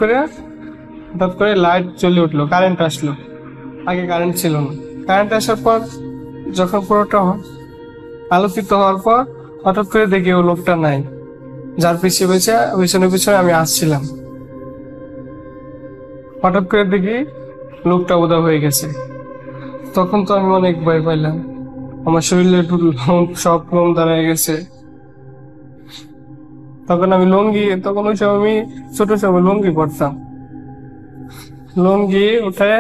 করে লাইট জ্বলে উঠলো, কারেন্ট আসলো। আগে কারেন্ট ছিল না। কারেন্ট আসার পর যখন পুরোটা আলোকিত হওয়ার পর হঠাৎ করে দেখি ও লোকটা নাই, যার পিছনে পিছনে আমি আসছিলাম। হঠাৎ করে দেখি লোকটা উধাও হয়ে গেছে। তখন তো আমি অনেক ভয় পাইলাম, আমার শরীরে সব লোম দাঁড়ায় গেছে। তখন ওই সময় আমি ছোট সময় লুঙ্গি পরতাম, লুঙ্গি উঠে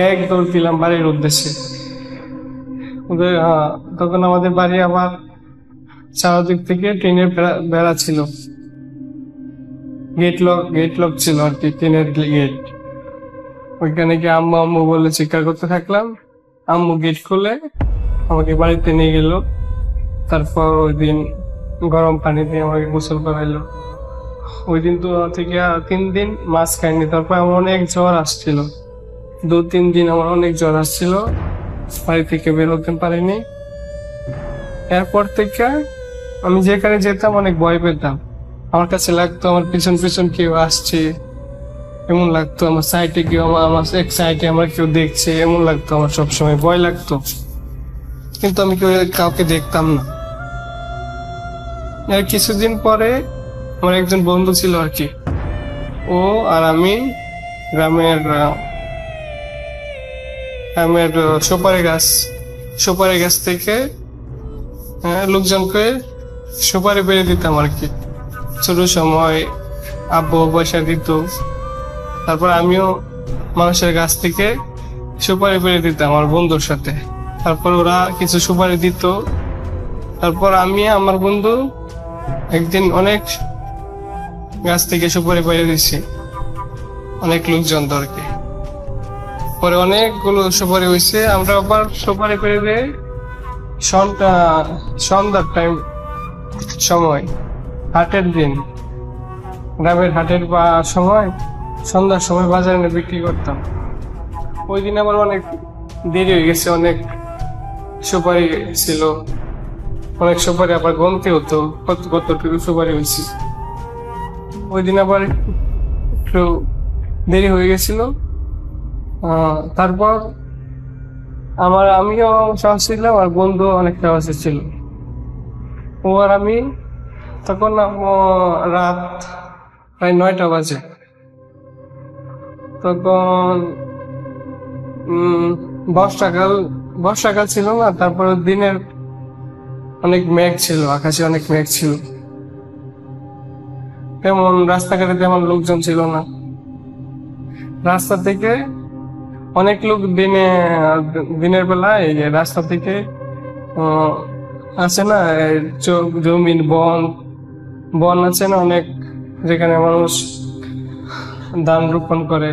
এক দৌড় দিলাম বাড়ির উদ্দেশ্যে। তখন আমাদের বাড়ি আবার চারদিক থেকে টিনের বেড়া ছিল, গেট লক ছিল আর কি, টিনের গেট। ওইখানে গিয়ে আম্মু বলে চিৎকার করতে থাকলাম। আম্মু গেট খুলে আমাকে বাড়িতে নিয়ে গেল। তারপর ওই দিন গরম পানি দিয়ে আমাকে গোসল করাইলো। ওই দিন তো থেকে 3 দিন মাছ খাইনি। তারপর আমার অনেক জ্বর আসছিল, 2-3 দিন আমার অনেক জ্বর আসছিল, বাড়ি থেকে বের হতে পারিনি। এরপর থেকে আমি যেখানে যেতাম অনেক ভয় পেতাম। আমার কাছে লাগতো আমার পিছন পিছন কেউ আসছে, এমন লাগতো। আমার সাইডে কেউ, আমার এক সাইডে আমার কেউ দেখছে, এমন লাগতো। আমার সবসময় ভয় লাগতো, কিন্তু আমি কাউকে দেখতাম না। এর কিছুদিন পরে আমার একজন বন্ধু ছিল আর কি, ও আর আমি গ্রামের সুপারি গাছ থেকে লোকজনকে সুপারি পেরে দিতাম আর কি। ছোট সময় আব্বু পয়সা দিত, তারপর আমিও মানুষের গাছ থেকে সুপারি পেরে দিতাম আমার বন্ধুর সাথে। তারপর ওরা কিছু সুপারি দিত, তারপর আমি আমার বন্ধু একদিন অনেক গাছ থেকে সুপারি পেরে দিচ্ছি, অনেক লোকজন দরকে। পরে অনেকগুলো সুপারি হয়েছে। আমরা আবার সুপারি পেরে দিয়ে সন্ধ্যার টাইম সময়, হাটের দিন, গ্রামের হাটের বা সময়, সন্ধ্যার সময় বাজারে এনে বিক্রি করতাম। ওই দিন আমার অনেক দেরি হয়ে গেছে, অনেক সুপারি ছিল, অনেক সুপারি আবার গমতে হতো কতটুকু সুপারি হয়েছে। ওই দিন আবার একটু দেরি হয়ে গেছিল। তারপর আমিও সাহসী ছিলাম, আর বন্ধু অনেক সাহসী ছিল। ও আর আমি তখন রাত প্রায় 9টা বাজে। তখন বর্ষাকাল ছিল না, তারপর দিনের অনেক মেঘ ছিল, আকাশে অনেক মেঘ ছিল। তেমন রাস্তাঘাটে তেমন লোকজন ছিল না। রাস্তা থেকে অনেক লোক দিনের বেলায় রাস্তা থেকে আছে না জমিন, বন আছে না অনেক, যেখানে মানুষ ধান রোপণ করে,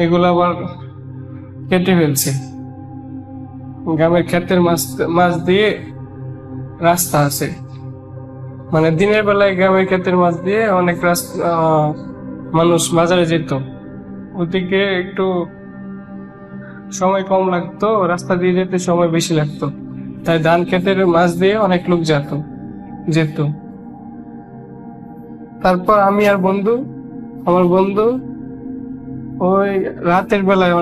এগুলো আবার কেটে ফেলছে। গ্রামের ক্ষেতের মাছ দিয়ে রাস্তা আছে, মানে দিনের বেলায় গ্রামের ক্ষেতের মাছ দিয়ে অনেক মানুষ বাজারে যেত। ওদিকে একটু সময় কম লাগতো, রাস্তা দিয়ে যেতে সময় বেশি লাগতো, তাই ধান ক্ষেতের মাছ দিয়ে অনেক লোক যেত। তারপর আমি আর আমার বন্ধু ওই রাতের বেলায়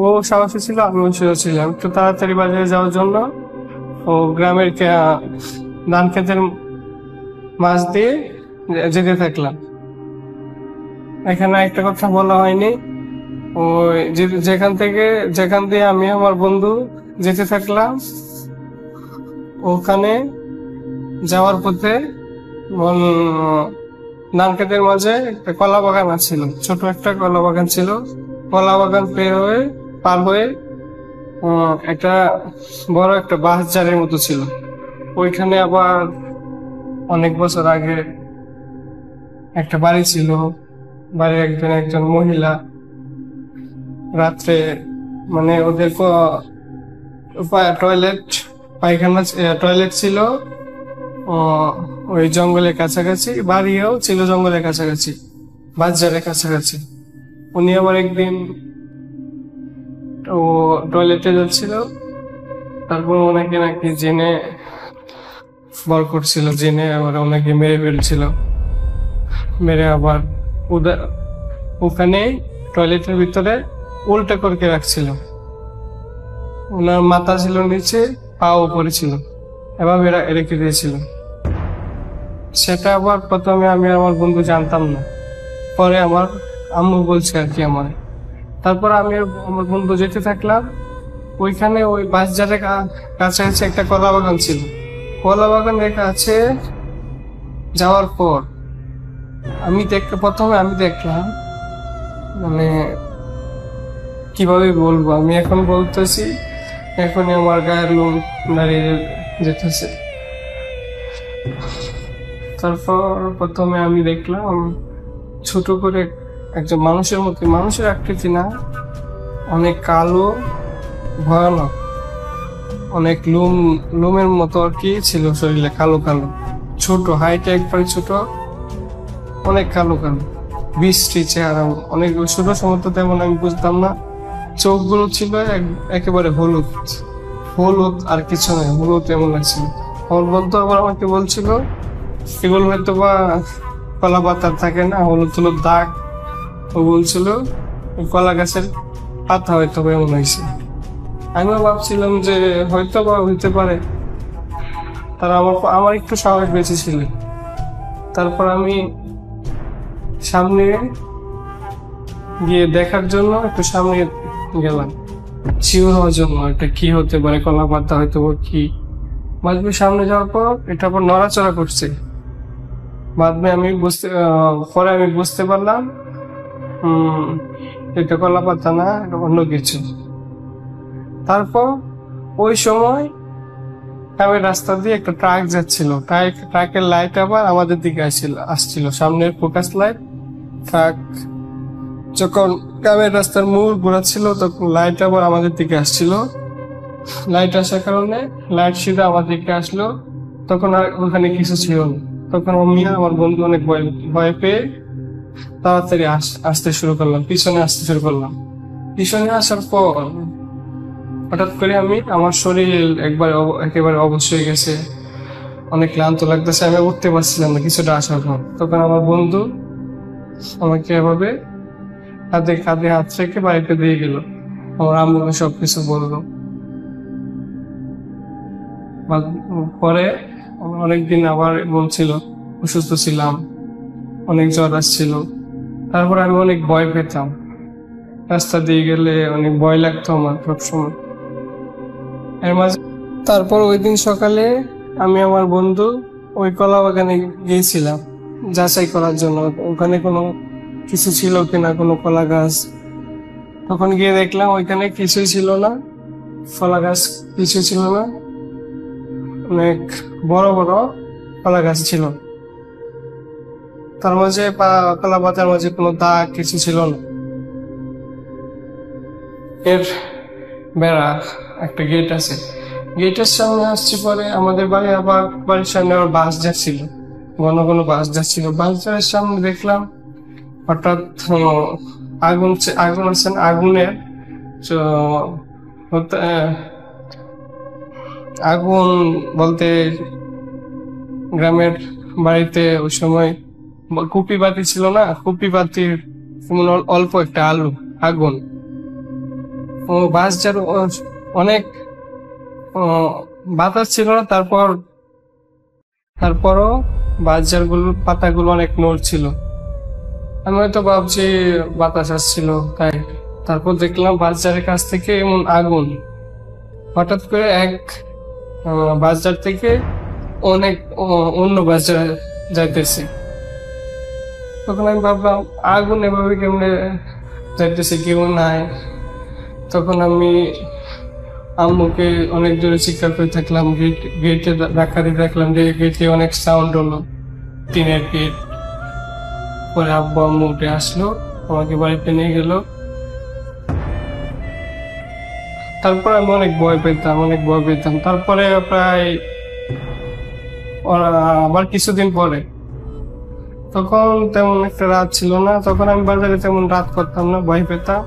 ও সাহসী ছিল, আমিও সাহসী ছিলাম। একটু তাড়াতাড়ি বাজারে যাওয়ার জন্য ও গ্রামের ধান ক্ষেতের মাছ দিয়ে যেতে থাকলাম। এখানে একটা কথা বলা হয়নি, ওই যেখান দিয়ে আমি আমার বন্ধু যেতে থাকলাম, ওখানে যাওয়ার পথে ধান ক্ষেতের মাঝে একটা কলা বাগান ছিল, ছোট একটা কলা বাগান ছিল। কলা বাগান পার হয়ে একটা বড় একটা বাঁশঝাড়ের মতো ছিল। ওইখানে আবার অনেক বছর আগে একটা বাড়ি ছিল, বাড়ির একজন মহিলা রাত্রে, মানে ওদের টয়লেট ছিল ওই জঙ্গলের কাছাকাছি, বাড়িও ছিল জঙ্গলের কাছাকাছি, বাজারের কাছাকাছি। উনি আবার একদিন ও টয়লেটে যাচ্ছিল, তারপর ওনাকে নাকি জেনে বর করছিল, জেনে আবার ওনাকে মেরে ফেলছিল। মেরে আবার ওখানে টয়লেটের ভিতরে উল্টা করে রাখছিল। ওনার মাথা ছিল নিচে, পা উপরে ছিল, এভাবে রেখে দিয়েছিল। সেটা আবার প্রথমে আমি আমার বন্ধু জানতাম না, পরে আমার আম্মু বলছে আর কি আমার। তারপর আমি আমার বন্ধু যেতে থাকলাম। ওইখানে ওই বাঁশঝাড়ের কাছাকাছি একটা কলা বাগান ছিল। কলা বাগানের কাছে যাওয়ার পর প্রথমে আমি দেখলাম, মানে কিভাবে বলবো, আমি এখন বলতেছি এখনই আমার গায়ের লোম দাঁড়িয়ে যেতেছে। তারপর প্রথমে আমি দেখলাম ছোট করে একজন মানুষের মতো, মানুষের আকৃতি না, অনেক কালো, ভয়ানক, অনেক লোমের মতো আর কি ছিল শরীরে, কালো কালো ছোট, হাইটে একবারে ছোট, অনেক কালো কালো, বিশ্রী চেহারা, অনেক ছোট সময় তো তেমন আমি বুঝতাম না। চোখগুলো ছিল একেবারে হলুদ হলুদ, আর কিছু নয়, হলুদ এমন লাগছিল। আমার বন্ধু আবার আমাকে বলছিল এগুলো হয়তো বা কলা পাতার থাকে না, হলুদ হলুদ দাগ, ও বলছিল কলা গাছের পাতা হয়তো বা এমন হয়েছে। আমিও ভাবছিলাম যে হয়তো বা হইতে পারে। তারা আমার একটু সাহস বেঁচে ছিল। তারপর আমি সামনে গিয়ে দেখার জন্য একটু সামনে গেলাম, শিওর হওয়ার জন্য এটা কি হতে পারে, কলা পাতা হয়তো বা কি। বাদবে সামনে যাওয়ার পর এটা আবার নড়াচড়া করছে। বাদবে পরে আমি বুঝতে পারলাম এটা কলা পাতা না, এটা অন্য কিছু। তারপর ওই সময় আমি রাস্তা দিয়ে একটা ট্রাক যাচ্ছিল, ট্রাকের লাইট আবার আমাদের দিকে আসছিল, সামনের ফোকাস লাইট। ট্রাক যখন গ্রামের রাস্তার মোড় ঘোরাচ্ছিল তখন লাইট আবার আমাদের দিকে আসছিল। লাইট আসার কারণে লাইট সিধা আমার দিকে আসলো। তখন আর ওখানে কিছু ছিল না। তখন আমি আমার বন্ধু অনেক ভয় পেয়ে তাড়াতাড়ি আসতে শুরু করলাম, পিছনে আসতে শুরু করলাম। পিছনে আসার পর হঠাৎ করে আমার শরীর একেবারে অবশ হয়ে গেছে, অনেক ক্লান্ত লাগতেছে, আমি উঠতে পারছিলাম না কিছুটা আসার পর। তখন আমার বন্ধু আমাকে এভাবে কাঁধে কাঁধে হাত রেখে বাড়িতে দিয়ে গেল, আমার আম্মুকে সবকিছু বললো। পরে অনেকদিন আবার বলছিল, অসুস্থ ছিলাম, অনেক জ্বর আসছিল। তারপর আমি অনেক ভয় পেতাম, রাস্তা দিয়ে গেলে অনেক ভয় লাগতো আমার সবসময়। এর মাঝে তারপর ওই দিন সকালে আমি আমার বন্ধু ওই কলা বাগানে গিয়েছিলাম যাচাই করার জন্য, ওখানে কোনো কিছু ছিল কিনা, কোনো কলা গাছ। তখন গিয়ে দেখলাম ওইখানে কিছুই ছিল না, কলা গাছ কিছু ছিল না, অনেক বড় বড় কলা গাছ ছিল। তার মাঝে কলা পাতার মাঝে কোনো দাগ কিছু ছিল না। এর বেড়া একটা গেট আছে, গেটের সামনে আসছি। পরে আমাদের বাড়ির সামনে আবার বাস যাচ্ছিল, ঘন ঘন বাস যাচ্ছিল। বাস যাওয়ার সামনে দেখলাম হঠাৎ আগুন আছেন, আগুনের আগুন বলতে গ্রামের বাড়িতে ওই সময় কুপি বাতি ছিল না, কুপি বাতির অল্প একটা আগুন। ও বাস যার অনেক বাতাস ছিল না, তারপরও বাজার গুলোর পাতাগুলো অনেক নড়ছিল। আমি হয়তো ভাবছি বাতাস আসছিল তাই। তারপর দেখলাম বাজারের কাছ থেকে এমন আগুন, হঠাৎ করে এক বাজার থেকে অনেক অন্য বাজার যাইতেছে। তখন আমি ভাবলাম আগুন এভাবে কেমনে যাইতেছে, কেউ নাই। তখন আমি আম্মুকে অনেক জোরে চিৎকার করে থাকলাম, গেটে ধাক্কা দিয়ে দেখলাম যে গেটে অনেক সাউন্ড হলো, টিনের গেট। পরে আম্মু উঠে আসলো, আমাকে বাড়িতে নিয়ে গেল। তারপর আমি অনেক ভয় পেতাম। তারপরে প্রায় আবার কিছুদিন পরে, তখন তেমন একটা রাত ছিল না, তখন আমি বাজারে তেমন রাত করতাম না, ভয় পেতাম।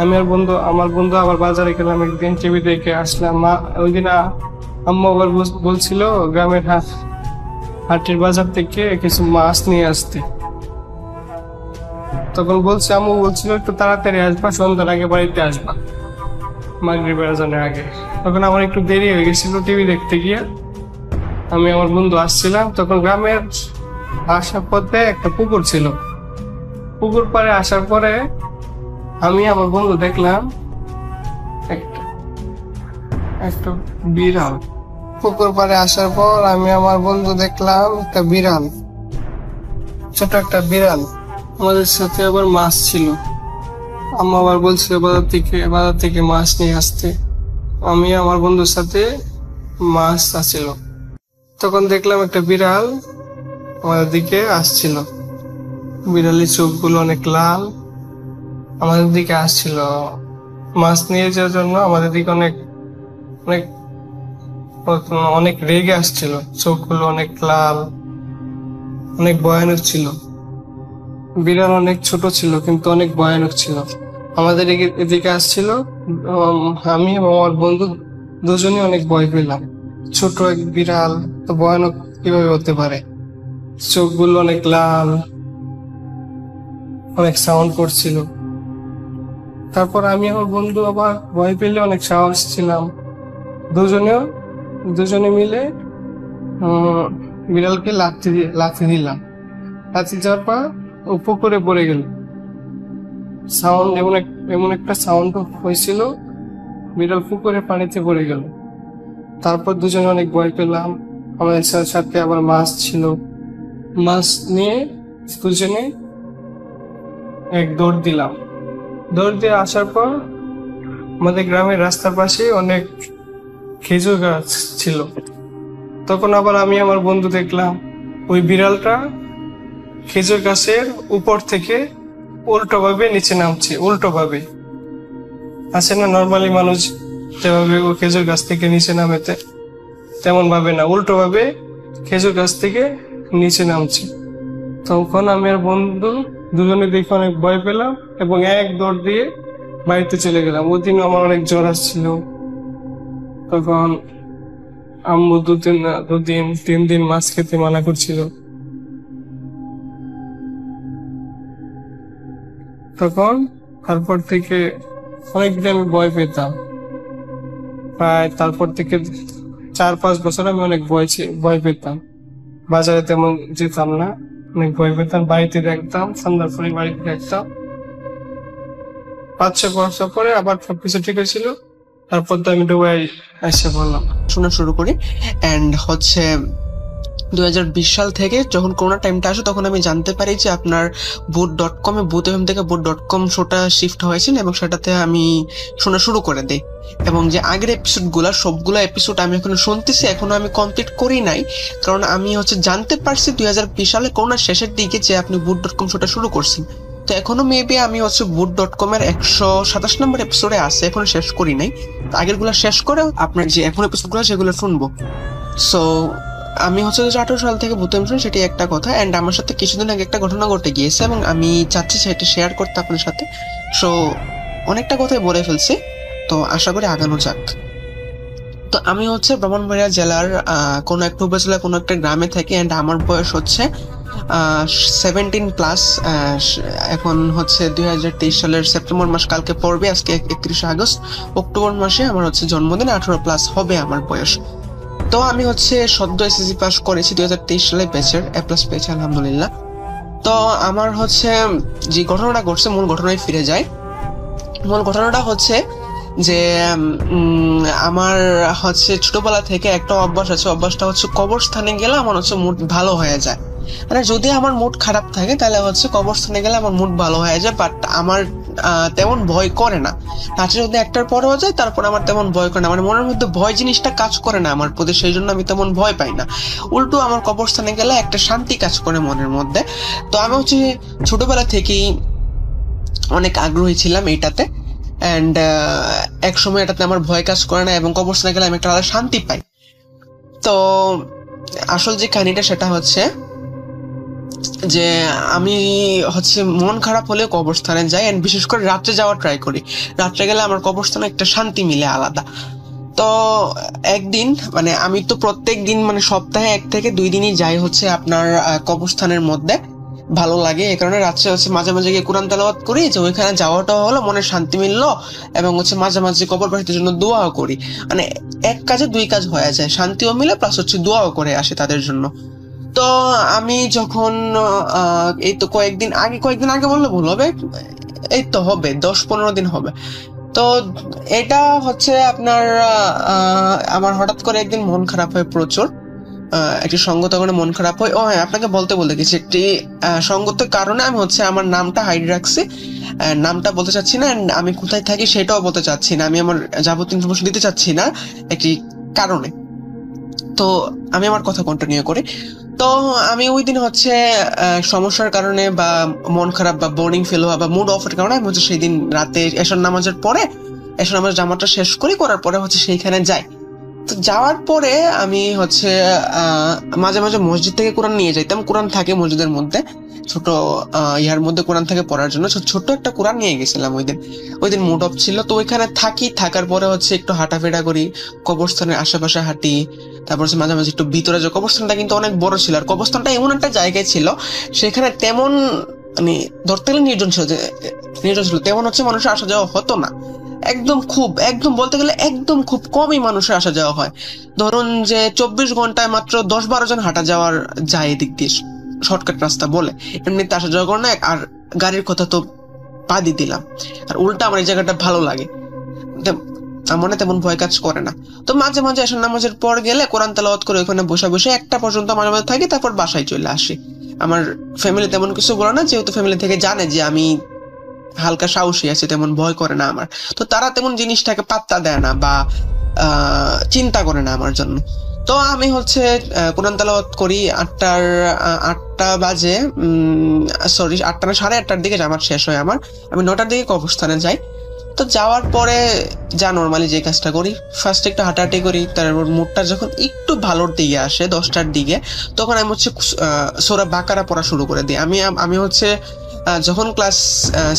আমার বন্ধু আবার বাজারে গেলাম একদিন, টিভি দেখে আসলাম। ওই দিন আম্মু আবার বলছিল গ্রামের হাটের বাজার থেকে কিছু মাছ নিয়ে আসতে। তখন আম্মু বলছিল একটু তাড়াতাড়ি আসবা, সন্ধ্যার আগে বাড়িতে আসবা, মাগরিবের আজানের আগে। তখন আমার একটু দেরি হয়ে গেছিল টিভি দেখতে গিয়ে। আমি আমার বন্ধু আসছিলাম, তখন গ্রামের আসার পথে একটা পুকুর ছিল। পুকুর পাড়ে আসার পরে আমি আমার বন্ধু দেখলাম একটা বিড়াল। পুকুর পাড়ে আসার পর আমি আমার বন্ধু দেখলাম একটা বিড়াল, ছোট একটা বিড়াল। আমাদের সাথে আবার মাছ ছিল। আম্মা আবার বলছিল বাজার থেকে মাছ নিয়ে আসতে। আমি আমার বন্ধুর সাথে মাছ আসছিল। তখন দেখলাম একটা বিড়াল আমাদের দিকে আসছিল। বিড়ালের চোখগুলো অনেক লাল, আমাদের দিকে আসছিল মাছ নিয়ে যাওয়ার জন্য। আমাদের দিকে অনেক অনেক অনেক রেগে আসছিল, চোখগুলো অনেক লাল, অনেক ভয়ানক ছিল। বিড়াল অনেক ছোট ছিল কিন্তু অনেক ভয়ানক ছিল। আমাদের এদিকে আসছিল, আমি এবং আমার বন্ধু দুজনই অনেক ভয় পেলাম। ছোট এক বিড়াল তো ভয়ানক কিভাবে হতে পারে? চোখগুলো অনেক লাল, অনেক সাউন্ড করছিল। তারপর আমি আমার বন্ধু আবার ভয় পেলে অনেক সাহস ছিলাম, দুজনে মিলে বিড়ালকে লাথি দিলাম। লাথি যাওয়ার পর ও পুকুরে পড়ে গেল। সাউন্ড এমন একটা সাউন্ড হয়েছিল, বিড়াল পুকুরে পানিতে পড়ে গেল। তারপর দুজনে অনেক ভয় পেলাম। আমাদের সাথে আবার মাছ ছিল, মাছ নিয়ে দুজনে এক দৌড় দিলাম। দৌড় দিয়ে আসার পর আমাদের গ্রামের রাস্তার পাশে অনেক খেজুর গাছ ছিল। তখন আবার আমি আমার বন্ধু দেখলাম ওই বিড়ালটা খেজুর গাছের উপর থেকে উল্টো ভাবে নিচে নামছে। উল্টো ভাবে আছে না, নর্মালি মানুষ যেভাবে ও খেজুর গাছ থেকে নিচে নামেতে, তেমন ভাবে না, উল্টো ভাবে খেজুর গাছ থেকে নিচে নামছে। তখন আমি আর বন্ধু দুজনে দেখে অনেক ভয় পেলাম এবং এক দৌড় দিয়ে বাড়িতে চলে গেলাম। ওই দিন আমার অনেক জ্বর আসছিল। তখন আম্মু 3 দিন মাছ খেতে মানা করছিল। তখন তারপর থেকে অনেকদিন আমি ভয় পেতাম। প্রায় তারপর থেকে 4-5 বছর আমি অনেক ভয় পেতাম। বাজারে তেমন যেতাম না, অনেক ভয় পেতাম। বাড়িতে দেখতাম, সন্ধ্যার পরে বাড়িতে দেখতাম। 5-6 বছর পরে আবার সবকিছু ঠিক হয়েছিল। তারপর তো আমি দুবাই এসে বললাম। শোনা শুরু করি। অ্যান্ড হচ্ছে 2020 সাল থেকে যখন করোনা টাইমটা আসে তখন আমি জানতে পারি যে আপনার boot.com বুথ এফএম থেকে boot.com শোটা শিফট হয়েছিল এবং সেটাতে আমি শোনা শুরু করে দিই। এবং যে আগের সবগুলো এপিসোড আমি এখনো শুনতেছি, এখনো আমি কমপ্লিট করি নাই, কারণ আমি হচ্ছে জানতে পারছি 2020 সালে করোনার শেষের দিকে যে আপনি boot.com শোটা শুরু করছেন। তো এখনো মেবি আমি হচ্ছে boot.com এর 127 নম্বর এপিসোডে আছে, এখনো শেষ করি নাই। আগের গুলা শেষ করে আপনার যে এখন এপিসোডগুলো সেগুলো শুনবো। সো আমি হচ্ছে 2018 সাল থেকে ভূত শুনি, সেটি একটা কথা। অ্যান্ড আমার সাথে কিছুদিন আগে একটা ঘটনা ঘটে গিয়েছে এবং আমি চাচ্ছি সেটা শেয়ার করতে আপনার সাথে। সো অনেকটা কথাই বলে ফেলছি, তো আশা করি আগানো যাক। তো আমি হচ্ছে ব্রাহ্মণবাড়িয়া জেলার কোনো একটা উপজেলার কোনো একটা গ্রামে থাকি। অ্যান্ড আমার বয়স হচ্ছে 17+। এখন হচ্ছে 2023 সালের সেপ্টেম্বর মাস, কালকে পড়বে, আজকে 31 আগস্ট। অক্টোবর মাসে আমার হচ্ছে জন্মদিন, 18+ হবে আমার বয়স। তো আমি হচ্ছে সদ্য এসএসসি পাস করেছি 2023 সালে, ব্যাচের A+ পেয়েছি আলহামদুলিল্লাহ। তো আমার হচ্ছে যে ঘটনাটা ঘটছে, মূল ঘটনায় ফিরে যায়। মূল ঘটনাটা হচ্ছে যে আমার হচ্ছে ছোটবেলা থেকে একটা অভ্যাস আছে। অভ্যাসটা হচ্ছে কবরস্থানে গেলে আমার হচ্ছে মুড ভালো হয়ে যায়। মানে যদি আমার মুড খারাপ থাকে তাহলে হচ্ছে কবরস্থানে গেলে আমার মুড ভালো হয়ে যায়, বাট আমার তেমন ভয় করে না। রাত্রে যদি 1টার পরেও যায় তারপর আমার তেমন ভয় করে না, মানে মনের মধ্যে ভয় জিনিসটা কাজ করে না আমার প্রতি, সেই জন্য আমি তেমন ভয় পাই না। উল্টো আমার কবরস্থানে গেলে একটা শান্তি কাজ করে মনের মধ্যে। তো আমি হচ্ছে ছোটবেলা থেকেই অনেক আগ্রহী ছিলাম এইটাতে। অ্যান্ড এক সময় এটাতে আমার ভয় কাজ করে না এবং কবরস্থানে গেলে আমি একটা আলাদা শান্তি পাই। তো আসল যে কাহিনীটা সেটা হচ্ছে যে আমি হচ্ছে মন খারাপ হলে কবরস্থানে যাই, এন্ড বিশেষ করে রাত্রে যাওয়ার ট্রাই করি। রাত্রে গেলে আমার কবরস্থানে একটা শান্তি মিলে আলাদা। তো একদিন, মানে আমি তো প্রত্যেক দিন, মানে সপ্তাহে 1 থেকে 2 দিনই যাই হচ্ছে আপনার কবরস্থানের মধ্যে, ভালো লাগে। এই কারণে রাত্রে হচ্ছে মাঝে মাঝে গিয়ে কোরআন তেলাওয়াত করি, যে ওইখানে যাওয়াটা হলো মনে শান্তি মিললো, এবং হচ্ছে মাঝে মাঝে কবরবাসীদের জন্য দোয়াও করি। মানে এক কাজে 2 কাজ হয়ে যায়, শান্তিও মিলে প্লাস হচ্ছে দোয়াও করে আসে তাদের জন্য। তো আমি যখন এই তো কয়েকদিন আগে বললে ভুল হবে, এই তো হবে 10-15 দিন হবে। তো এটা হচ্ছে আপনার আমার হঠাৎ করে একদিন মন খারাপ হয় প্রচুর, একটি সঙ্গত কারণে মন খারাপ হয়। ও হ্যাঁ, আপনাকে বলতে গেছি, একটি সঙ্গতের কারণে আমি হচ্ছে আমার নামটা হাইড রাখছি, নামটা বলতে চাচ্ছি না, আমি কোথায় থাকি সেটাও বলতে চাচ্ছি না, আমি আমার যাবতীয় ইনফরমেশন দিতে চাচ্ছি না একটি কারণে। তো আমি আমার কথা কন্টিনিউ করি। তো আমি ওই দিন হচ্ছে সমস্যার কারণে বা মন খারাপ বা বোরিং ফিল হওয়া বা মুড অফের কারণে আমি হচ্ছে সেই দিন রাতে এশার নামাজের পরে, এশার নামাজ জামাতটা শেষ করার পরে হচ্ছে সেইখানে যাই। তো যাওয়ার পরে আমি হচ্ছে মাঝে মাঝে মসজিদ থেকে কোরআন নিয়ে যাইতাম। কোরআন থাকে মসজিদের মধ্যে, ছোট ইয়ার মধ্যে কোরআন থাকে পড়ার জন্য। ছোট্ট একটা কোরআন নিয়ে গেছিলাম ওই দিন মুড অফ ছিল। তো ওইখানে থাকার পরে হচ্ছে একটু হাঁটাফেরা করি, কবরস্থানের আশেপাশে হাঁটি। তারপর হচ্ছে মাঝে মাঝে একটু ভিতরে যে কবরস্থানটা কিন্তু অনেক বড় ছিল, আর কবরস্থানটা এমন একটা জায়গায় ছিল সেখানে তেমন মানে ধরতে গেলে নির্জন ছিল, তেমন হচ্ছে মানুষের আসা যাওয়া হতো না। একদম বলতে গেলে একদম খুব কমই মানুষের আসা যাওয়া হয়। ধরুন যে 24 ঘন্টায় মাত্র 10-12 জন হাঁটা যাওয়ার যায় এদিক দিয়ে, শর্টকাট রাস্তা বলে। এমনিতে আসা যাওয়া করে না, আর গাড়ির কথা তো বাদই দিলাম। আর উল্টা আমার এই জায়গাটা ভালো লাগে, মনে তেমন ভয় কাজ করে না। তো মাঝে মাঝে আসলে নামাজের পর গেলে কোরআন তেলাওয়াত করে ওখানে বসে বসে 1টা পর্যন্ত মাঝে মাঝে থাকি, তারপর বাসায় চলে আসি। আমার ফ্যামিলি তেমন কিছু বলে না, যেহেতু ফ্যামিলি থেকে জানে যে আমি হালকা সাহসী আছে, তেমন ভয় করে না আমার। তো তারা তেমন জিনিসটাকে পাত্তা দেয় না বা চিন্তা করে না আমার জন্য। তো আমি হচ্ছে কোরআন তেলাওয়াত করি। 8টা বাজে, সরি 8টা না 8:30 দিকে জামাত শেষ হয় আমার। আমি 9টার দিকে কবরস্থানে যাই। তো যাওয়ার পরে যা নর্মালি যে কাজটা করি, ফার্স্ট একটু হাঁটাহাঁটি করি। তারপর মুডটা যখন একটু ভালোর দিকে আসে 10টার দিকে, তখন আমি হচ্ছে সূরা বাকারা পড়া শুরু করে দিই। আমি হচ্ছে যখন ক্লাস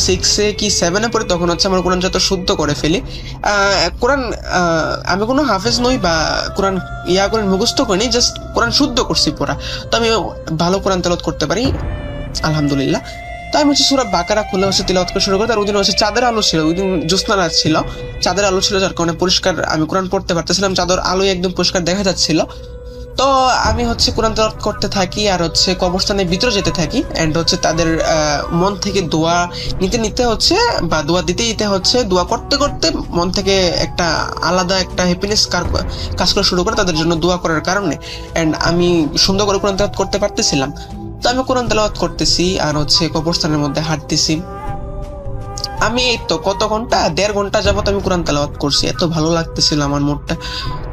6-এ কি 7-এ পড়ি, তখন হচ্ছে আমার কোরআন যত শুদ্ধ করে ফেলি। কোরআন আমি কোনো হাফেজ নই বা কোরআন করে মুখস্থ করিনি, জাস্ট কোরআন শুদ্ধ করছি পড়া। তো আমি ভালো কোরআন তেলাওয়াত করতে পারি আলহামদুলিল্লাহ। তো আমি হচ্ছে সূরা বাকারা খুলে হচ্ছে তিলাওয়াত করা শুরু করি। আর ওই দিন হচ্ছে চাঁদের আলো ছিল, ওই দিন জ্যোৎস্না রাত ছিল, চাঁদের আলো ছিল, যার কারণে পরিষ্কার আমি কোরআন পড়তে পারতেছিলাম, চাঁদের আলোয় একদম পরিষ্কার দেখা যাচ্ছিল। তো আমি হচ্ছে কোরআন তেলাওয়াত করতে থাকি আর হচ্ছে কবরস্থানের ভিতরে যেতে থাকি। এন্ড হচ্ছে তাদের মন থেকে দোয়া নিতে হচ্ছে বা দোয়া দিতে হচ্ছে, দোয়া করতে করতে মন থেকে একটা আলাদা একটা হ্যাপিনেস কাজ করা শুরু করে তাদের জন্য দোয়া করার কারণে। এন্ড আমি সুন্দর করে কোরআন তেলাওয়াত করতে পারতেছিলাম। তো আমি কোরআন তেলাওয়াত করতেছি আর হচ্ছে কবরস্থানের মধ্যে হাঁটতেছি। আমি এই তো কত ঘন্টা, 1.5 ঘন্টা যাবত আমি কোরআন তেলাওয়াত করছি। এত ভালো লাগতেছিল আমার মুডটা।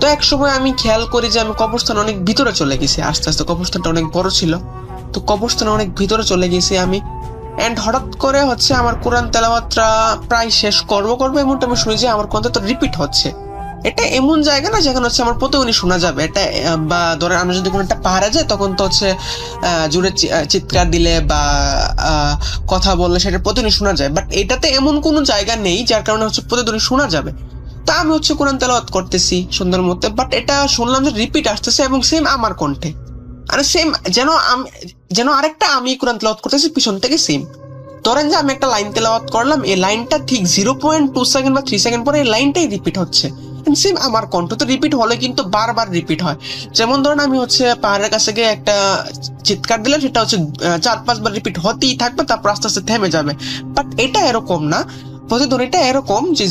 তো এক সময় আমি খেয়াল করি যে আমি কবরস্থান অনেক ভিতরে চলে গেছি। আস্তে আস্তে কবরস্থানটা অনেক বড় ছিল, তো কবরস্থানে অনেক ভিতরে চলে গেছি আমি। এন্ড হঠাৎ করে হচ্ছে আমার কোরআন তেলাওয়াতটা প্রায় শেষ করবো এমনটা আমি শুনি যে আমার কোরআন তো রিপিট হচ্ছে। এটা এমন জায়গা না যেখানে হচ্ছে আমার প্রতিদিনই শোনা যাবে এটা, বা ধরেন আমি যদি কোনো একটা পাহাড়ে যাই তখন তো হচ্ছে জুড়ে চিৎকার দিলে বা কথা বললে সেটা প্রতিদিনই শোনা যায়। বাট এটাতে এমন কোনো জায়গা নেই যার কারণে হচ্ছে প্রতিদিনই শোনা যাবে। তা আমি হচ্ছে কোরআন তেলাওয়াত করতেছি সুন্দর মতো, বাট এটা শুনলাম যে রিপিট আসতেছে এবং সেম আমার কণ্ঠে, আর সেম যেন আরেকটা আমি কোরআন তেলাওয়াত করতেছি পিছন থেকে সেম। ধরেন যে আমি একটা লাইন তেলাওয়াত করলাম, এই লাইনটা ঠিক 0.2 সেকেন্ড বা 3 সেকেন্ড পরে এই লাইনটাই রিপিট হচ্ছে, সেম আমার কণ্ঠ। তো রিপিট হলে কিন্তু বারবার রিপিট হয়। যেমন ধরেন আমি হচ্ছে পাহাড়ের কাছে গিয়ে একটা চিৎকার দিলাম, সেটা হচ্ছে 4-5 বার রিপিট হতেই থাকবে, তারপর আস্তে আস্তে থেমে যাবে। বাট এটা এরকম না, প্রতিধ্বনিটা এরকম যে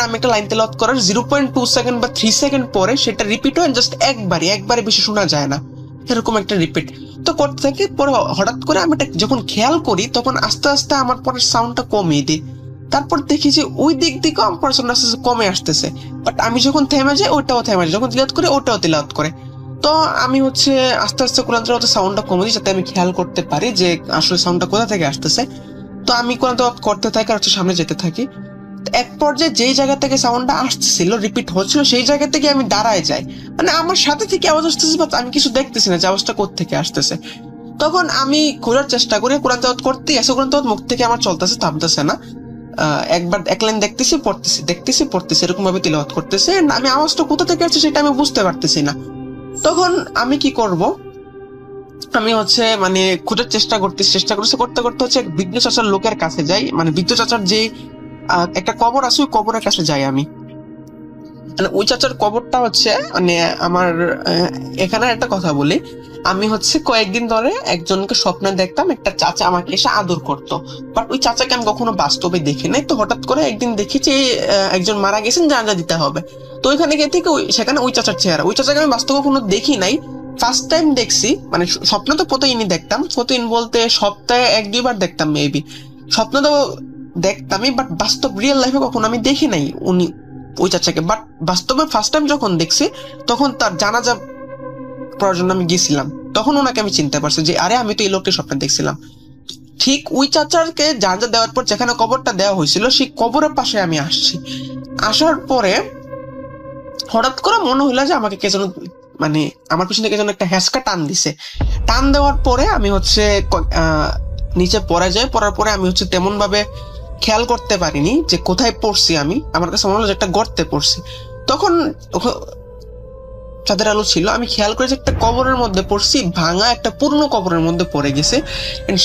আমি একটা লাইন তেলাওয়াত করার 0.2 সেকেন্ড বা 3 সেকেন্ড পরে সেটা রিপিট হয়, জাস্ট একবারে বেশি শোনা যায় না, এরকম একটা রিপিট। তো করতে থাকি। পরে হঠাৎ করে আমি যখন খেয়াল করি তখন আস্তে আস্তে আমার পরে সাউন্ডটা কমিয়ে দিই। তারপর দেখি যে ওই দিক দিকেও আমার পড়াশোনা আস্তে আস্তে কমে আসতেছে, বাট আমি যখন থেমে যাই ওইটাও থেমে যায়, যখন তিলাওয়াত করি ওটাও তিলাওয়াত করে। তো আমি হচ্ছে আস্তে আস্তে কোরআন তেলাওয়াতের সাউন্ডটা কমে দিই, যাতে আমি খেয়াল করতে পারি যে আসলে সাউন্ডটা কোথা থেকে আসতেছে। তো আমি কোরআন তেলাওয়াত করতে থাকি আর হচ্ছে সামনে যেতে থাকি। এক পর্যায়ে যেই জায়গা থেকে সাউন্ডটা আসতেছিল, রিপিট হচ্ছিল, সেই জায়গা থেকে আমি দাঁড়ায় যাই। মানে আমার সাথে থেকে আওয়াজ আসতেছে, বাট আমি কিছু দেখতেছি না যে আওয়াজটা কোত্থেকে আসতেছে। তখন আমি খোঁজার চেষ্টা করি, কোরআন তেলাওয়াত করতে আসে, কোরআন তেলাওয়াত মুখ থেকে আমার চলতেছে, থামতেছে না। একবার এক লাইন দেখতেছি পড়তেছি এরকম ভাবে তিলাওয়াত করতেছে। আমি আওয়াজটা কোথা থেকে আসছে সেটা আমি বুঝতে পারতেছি না। তখন আমি কি করব, আমি হচ্ছে মানে খোঁজার চেষ্টা করতে করতে হচ্ছে বৃদ্ধ চাচার লোকের কাছে যাই। মানে বৃদ্ধ চাচার যে একটা কবর আছে, ওই কবরের কাছে যাই আমি। মানে ওই চাচার কবরটা হচ্ছে মানে আমার এখানে একটা কথা বলি, আমি হচ্ছে কয়েকদিন ধরে একজনকে স্বপ্নে দেখতাম, একটা চাচা আমাকে এসে আদর করতো, বাট ওই চাচাকে আমি কখনো বাস্তবে দেখি নাই। তো হঠাৎ করে একদিন দেখি যে একজন মারা গেছেন, জানাজা দিতে হবে। তো ওইখানে গিয়ে থেকে সেখানে ওই চাচার চেহারা, ওই চাচাকে আমি বাস্তবে কোনো দেখি নাই, ফার্স্ট টাইম দেখছি। মানে স্বপ্ন তো প্রতিদিনই দেখতাম, প্রতিদিন বলতে সপ্তাহে 1-2 বার দেখতাম মেবি, স্বপ্ন তো দেখতামই, বাট বাস্তব রিয়েল লাইফে কখনো আমি দেখি নাই উনি ওই চাচাকে। বাট বাস্তবে ফার্স্ট টাইম যখন দেখছি তখন তার জানাজা পড়ার জন্য আমি গেছিলাম, তখন ওনাকে আমি চিনতে পারছি যে আরে আমি তো এই লোকটি স্বপ্নে দেখছিলাম। ঠিক ওই চাচারকে জানাজা দেওয়ার পর যেখানে কবরটা দেওয়া হয়েছিল সেই কবরের পাশে আমি আসছি। আসার পরে হঠাৎ করে মনে হইলো যে আমাকে কে যেন মানে আমার পিছনে কে যেন একটা হ্যাঁচকা টান দিছে। টান দেওয়ার পরে আমি হচ্ছে নিচে পড়ে যাই। পড়ার পরে আমি হচ্ছে তেমন ভাবে খেয়াল করতে পারিনি যে কোথায় পড়ছি আমি। আমার কাছে মনে হলো যে একটা গর্তে পড়ছি। তখন চাঁদের আলো ছিল, আমি খেয়াল করি যে একটা কবরের মধ্যে পড়ছি, ভাঙা একটা পুরনো কবরের মধ্যে পড়ে গেছে।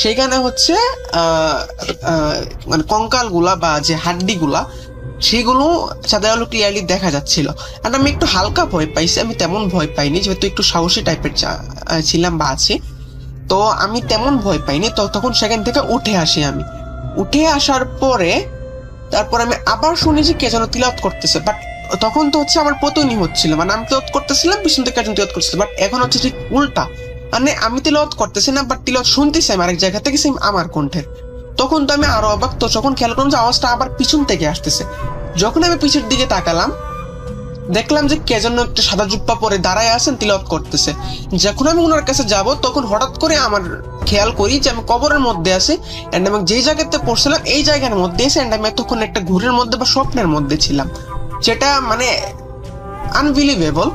সেখানে হচ্ছে মানে কঙ্কাল গুলা বা যে হাড্ডি গুলা সেগুলো চাঁদের আলো ক্লিয়ারলি দেখা যাচ্ছিল। আর আমি একটু হালকা ভয় পাইছি, আমি তেমন ভয় পাইনি, যেহেতু একটু সাহসী টাইপের ছিলাম বা আছি, তো আমি তেমন ভয় পাইনি। তো তখন সেখান থেকে উঠে আসি। আমি উঠে আসার পরে তারপর আমি আবার শুনি যে কে যেন তিলাওয়াত করতেছে, বাট তখন তো হচ্ছে আমার পতনই হচ্ছিল, মানে আমি তিলাওয়াত করতেছিলাম, পিছন থেকে একজন তিলাওয়াত করতেছিল, বাট এখন হচ্ছে ঠিক উল্টা, মানে আমি তিলাওয়াত করতেছি না, বাট তিলাওয়াত শুনতেছি আমি আরেক জায়গা থেকে, সেম আমার কণ্ঠের। তখন তো আমি আরো অবাক। তো যখন খেয়াল করলাম যে আওয়াজটা আবার পিছন থেকে আসতেছে, যখন আমি পিছের দিকে তাকালাম দেখলাম যে কে যেন একটা সাদা জুব্বা পরে দাঁড়ায় আছেন, তিলাওয়াত করতেছে। যখন আমি ওনার কাছে যাব তখন হঠাৎ করে আমার খেয়াল করি যে আমি কবরের মধ্যে আছি, এন্ড আমি যেই জায়গাতে পড়ছিলাম এই জায়গার মধ্যে আছি, এন্ড আমি এতক্ষণ একটা ঘুরের মধ্যে বা স্বপ্নের মধ্যে ছিলাম, যেটা মানে আনবিলিভেবল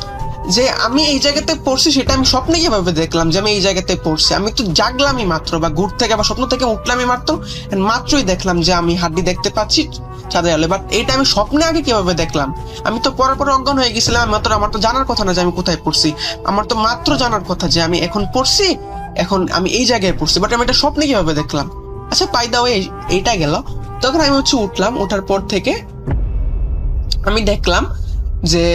যে আমি এই জায়গাতে পড়ছি। সেটা আমি স্বপ্নে কিভাবে দেখলাম যে আমি এই জায়গাতে পড়ছি? আমি তো জাগলামই মাত্র, বা ঘুর থেকে বা স্বপ্ন থেকে উঠলামই মাত্রই দেখলাম যে আমি হাড্ডি দেখতে পাচ্ছি চাঁদের আলো। বাট এটা আমি স্বপ্নে আগে কিভাবে দেখলাম? আমি তো পরে অজ্ঞান হয়ে গেছিলাম। আমার তো জানার কথা না যে আমি কোথায় পড়ছি, আমার তো মাত্র জানার কথা যে আমি এখন পড়ছি, এখন আমি এই জায়গায় পড়ছি, বাট আমি এটা স্বপ্নে কিভাবে দেখলাম? আচ্ছা, পাই দাও, এইটা গেল। তখন আমি হচ্ছে উঠলাম, ওঠার পর থেকে আমি দেখলাম যে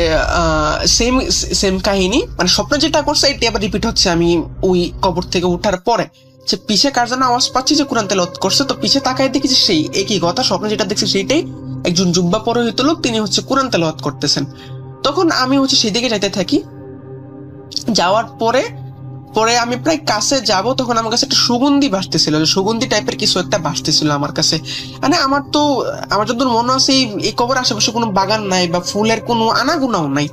সেম সেম কাহিনী, মানে স্বপ্ন যেটা করছে এটি আবার রিপিট হচ্ছে। আমি ওই কবর থেকে উঠার পরে যে পিছে কার যেন আওয়াজ পাচ্ছি যে কোরআন তেলাওয়াত করছে, তো পিছে তাকায় দেখি যে সেই একই কথা, স্বপ্ন যেটা দেখছি সেইটাই, একজন জুব্বা পুরোহিত লোক, তিনি হচ্ছে কোরআন তেলাওয়াত করতেছেন। তখন আমি হচ্ছে সেদিকে যাইতে থাকি। যাওয়ার পরে আমি প্রায় কাছে যাব, তখন আমার কাছে একটা সুগন্ধি ভাসতেছিল, সুগন্ধি টাইপের কিছু একটা ভাসতেছিল আমার কাছে। মানে আমার যতদূর মনে আছে এই কবর আশেপাশে কোনো বাগান নাই বা ফুলের কোনো আনাগোনাও নাই,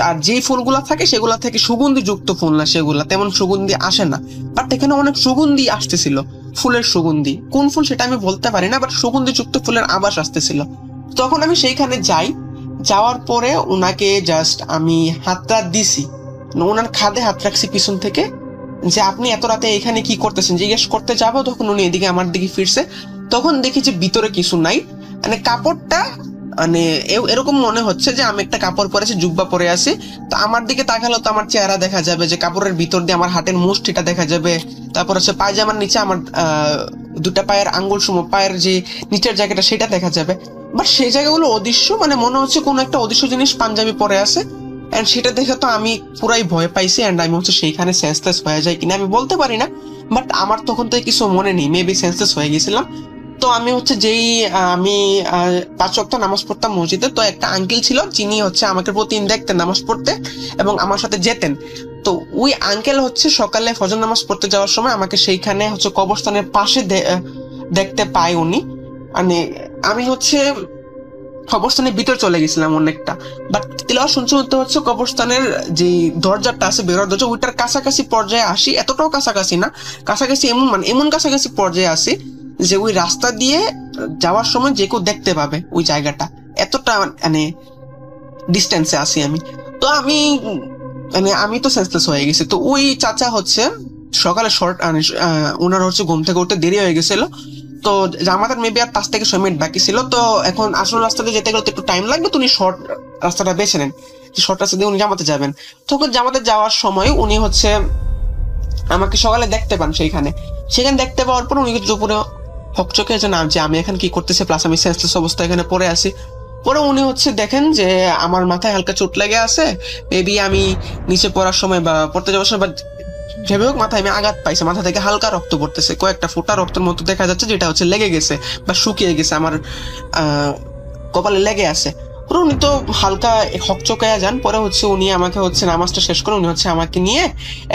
আর যে ফুলগুলা থাকে সেগুলা থেকে সুগন্ধি যুক্ত ফুল না, সেগুলা তেমন সুগন্ধি আসে না, বাট এখানে অনেক সুগন্ধি আসতেছিল, ফুলের সুগন্ধি। কোন ফুল সেটা আমি বলতে পারি না, বাট সুগন্ধি যুক্ত ফুলের আভাস আসতেছিল। তখন আমি সেইখানে যাই, যাওয়ার পরে ওনাকে জাস্ট আমি হাতটা দিছি, ওনার খাদে হাত রাখছি পিছন থেকে, যে আপনি এত রাতে এখানে কি করতেছেন জিজ্ঞেস করতে যাবো। তখন উনি এদিকে আমার দিকে ফিরছে, তখন দেখি যে ভিতরে কিছু নাই, মানে কাপড়টা মানে এরকম মনে হচ্ছে যে আমি একটা কাপড় পরেছি, জুব্বা পরে আছি। তো আমার দিকে তাকালো তো আমার চেহারা দেখা যাবে, যে কাপড়ের ভিতর দিয়ে আমার হাতের মুষ্টিটা দেখা যাবে, তারপর হচ্ছে পায়জামার নিচে আমার দুটা পায়ের আঙ্গুল সম, পায়ের যে নিচের জায়গাটা সেটা দেখা যাবে। বাট সেই জায়গাগুলো অদৃশ্য, মানে মনে হচ্ছে কোনো একটা অদৃশ্য জিনিস পাঞ্জাবি পরে আছে। এন্ড সেটা দেখে তো আমি পুরাই ভয় পাইছি, এন্ড আমি হচ্ছে সেইখানে সেন্সলেস হয়ে যায় কিনা আমি বলতে পারি না, বাট আমার তখন তো কিছু মনে নেই, মেবি সেন্সলেস হয়ে গেছিলাম। তো আমি হচ্ছে আমি 5 ওয়াক্ত নামাজ পড়তাম মসজিদে, তো একটা আঙ্কেল ছিল যিনি হচ্ছে আমাকে প্রতিদিন দেখতেন নামাজ পড়তে এবং আমার সাথে যেতেন। তো ওই আঙ্কেল হচ্ছে সকালে ফজর নামাজ পড়তে যাওয়ার সময় আমাকে সেইখানে হচ্ছে কবরস্থানের পাশে দেখতে পায় উনি। মানে আমি হচ্ছে কবরস্থানের ভিতর চলে গেছিলাম অনেকটা, বাট তিলাওয়াত শুনতে হচ্ছে কবরস্থানের যে দরজাটা আছে, বেরোর দরজা, ওইটার কাছাকাছি পর্যায়ে আসি, এতটাও কাছাকাছি না, কাছাকাছি এমন কাছাকাছি পর্যায়ে আসি যে ওই রাস্তা দিয়ে যাওয়ার সময় যে কেউ দেখতে পাবে ওই জায়গাটা, এতটা মানে ডিস্টেন্সে আসি আমি। তো আমি তো সেন্সলেস হয়ে গেছি। তো ওই চাচা হচ্ছে সকালে ওনার হচ্ছে ঘুম থেকে উঠতে দেরি হয়ে গেছিল, তো আমাদের মেবি আর 5 থেকে 6 মিনিট বাকি ছিল। তো এখন আসল রাস্তা দিয়ে যেতে গেলে তো একটু টাইম লাগবে, তো উনি শর্ট রাস্তাটা বেছে নেন, শর্ট রাস্তা দিয়ে উনি জামাতে যাবেন। তখন জামাতে যাওয়ার সময় উনি হচ্ছে আমাকে সকালে দেখতে পান, সেখানে দেখতে পাওয়ার পর উনি দুপুরে হকচকে যে আমি এখন কি করতেছি, প্লাস আমি সেন্সলেস অবস্থা এখানে পড়ে আছি। পরে উনি হচ্ছে দেখেন যে আমার মাথায় হালকা চোট লেগে আছে, মেবি আমি নিচে পড়ার সময় বা পড়তে যাওয়ার সময় যেভাবে হোক মাথায় আমি আঘাত পাইছে, মাথা থেকে হালকা রক্ত পড়তেছে, কয়েকটা ফোঁটা রক্তের মতো দেখা যাচ্ছে, যেটা হচ্ছে লেগে গেছে বা শুকিয়ে গেছে, আমার কপালে লেগে আছে। পরে উনি তো হালকা হকচকায়া যান। পরে হচ্ছে উনি আমাকে হচ্ছে নামাজটা শেষ করে উনি হচ্ছে আমাকে নিয়ে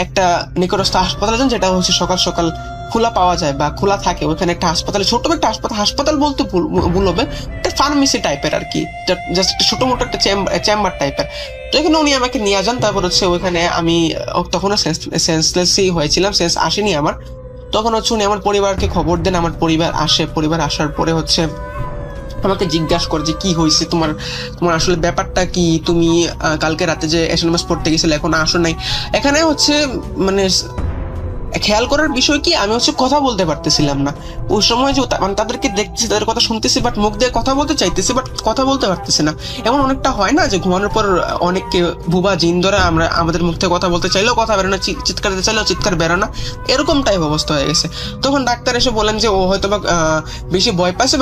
একটা নিকটস্থ হাসপাতালে যান, যেটা হচ্ছে সকাল সকাল খোলা পাওয়া যায় বা খোলা থাকে। ওইখানে একটা হাসপাতালে, ছোট একটা হাসপাতাল বলতে ভুল হবে, একটা ফার্মেসি টাইপের আর কি, জাস্ট একটা ছোট মোটো একটা চেম্বার টাইপের। তো এখানে উনি আমাকে নিয়ে যান। তারপর হচ্ছে ওইখানে আমি তখনও সেন্সলেসই হয়েছিলাম, সেন্স আসেনি আমার। তখন হচ্ছে উনি আমার পরিবারকে খবর দেন, আমার পরিবার আসে। পরিবার আসার পরে হচ্ছে আমাকে জিজ্ঞাসা করে যে কি হয়েছে তোমার, তোমার আসলে ব্যাপারটা কি, তুমি কালকে রাতে যে এশার নামাজ পড়তে গেছিলে এখন আসো নাই। এখানে হচ্ছে মানে খেয়াল করার বিষয় কি, আমি হচ্ছে কথা বলতে পারতেছিলাম না ওই সময়, যে মানে তাদেরকে দেখতেছি, তাদের কথা শুনতেছি, বাট মুখ দিয়ে কথা বলতে চাইতেছি, বাট কথা বলতে পারতেছি না। এমন অনেকটা হয় না যে ঘুমানোর পর অনেককে বুবা জিন ধরে আমরা আমাদের মুখ থেকে কথা বলতে চাইলেও কথা বেরো না, চিৎকার দিতে চাইলেও চিৎকার বেরো না, এরকম টাইপ অবস্থা হয়ে গেছে। তখন ডাক্তার এসে বলেন যে ও হয়তো বা বেশি ভয় পাচ্ছে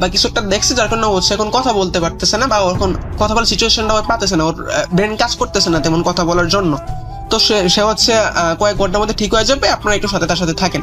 বা কিছু একটা দেখছে, যার কারণে ও এখন কথা বলতে পারতেছে না, বা এখন কথা বলার সিচুয়েশনটা পাতেছে না, ওর ব্রেন কাজ করতেছে না তেমন কথা বলার জন্য। তো সে হচ্ছে কয়েক ঘন্টার মধ্যে ঠিক হয়ে যাবে, আপনারা একটু সাথে তার সাথে থাকেন।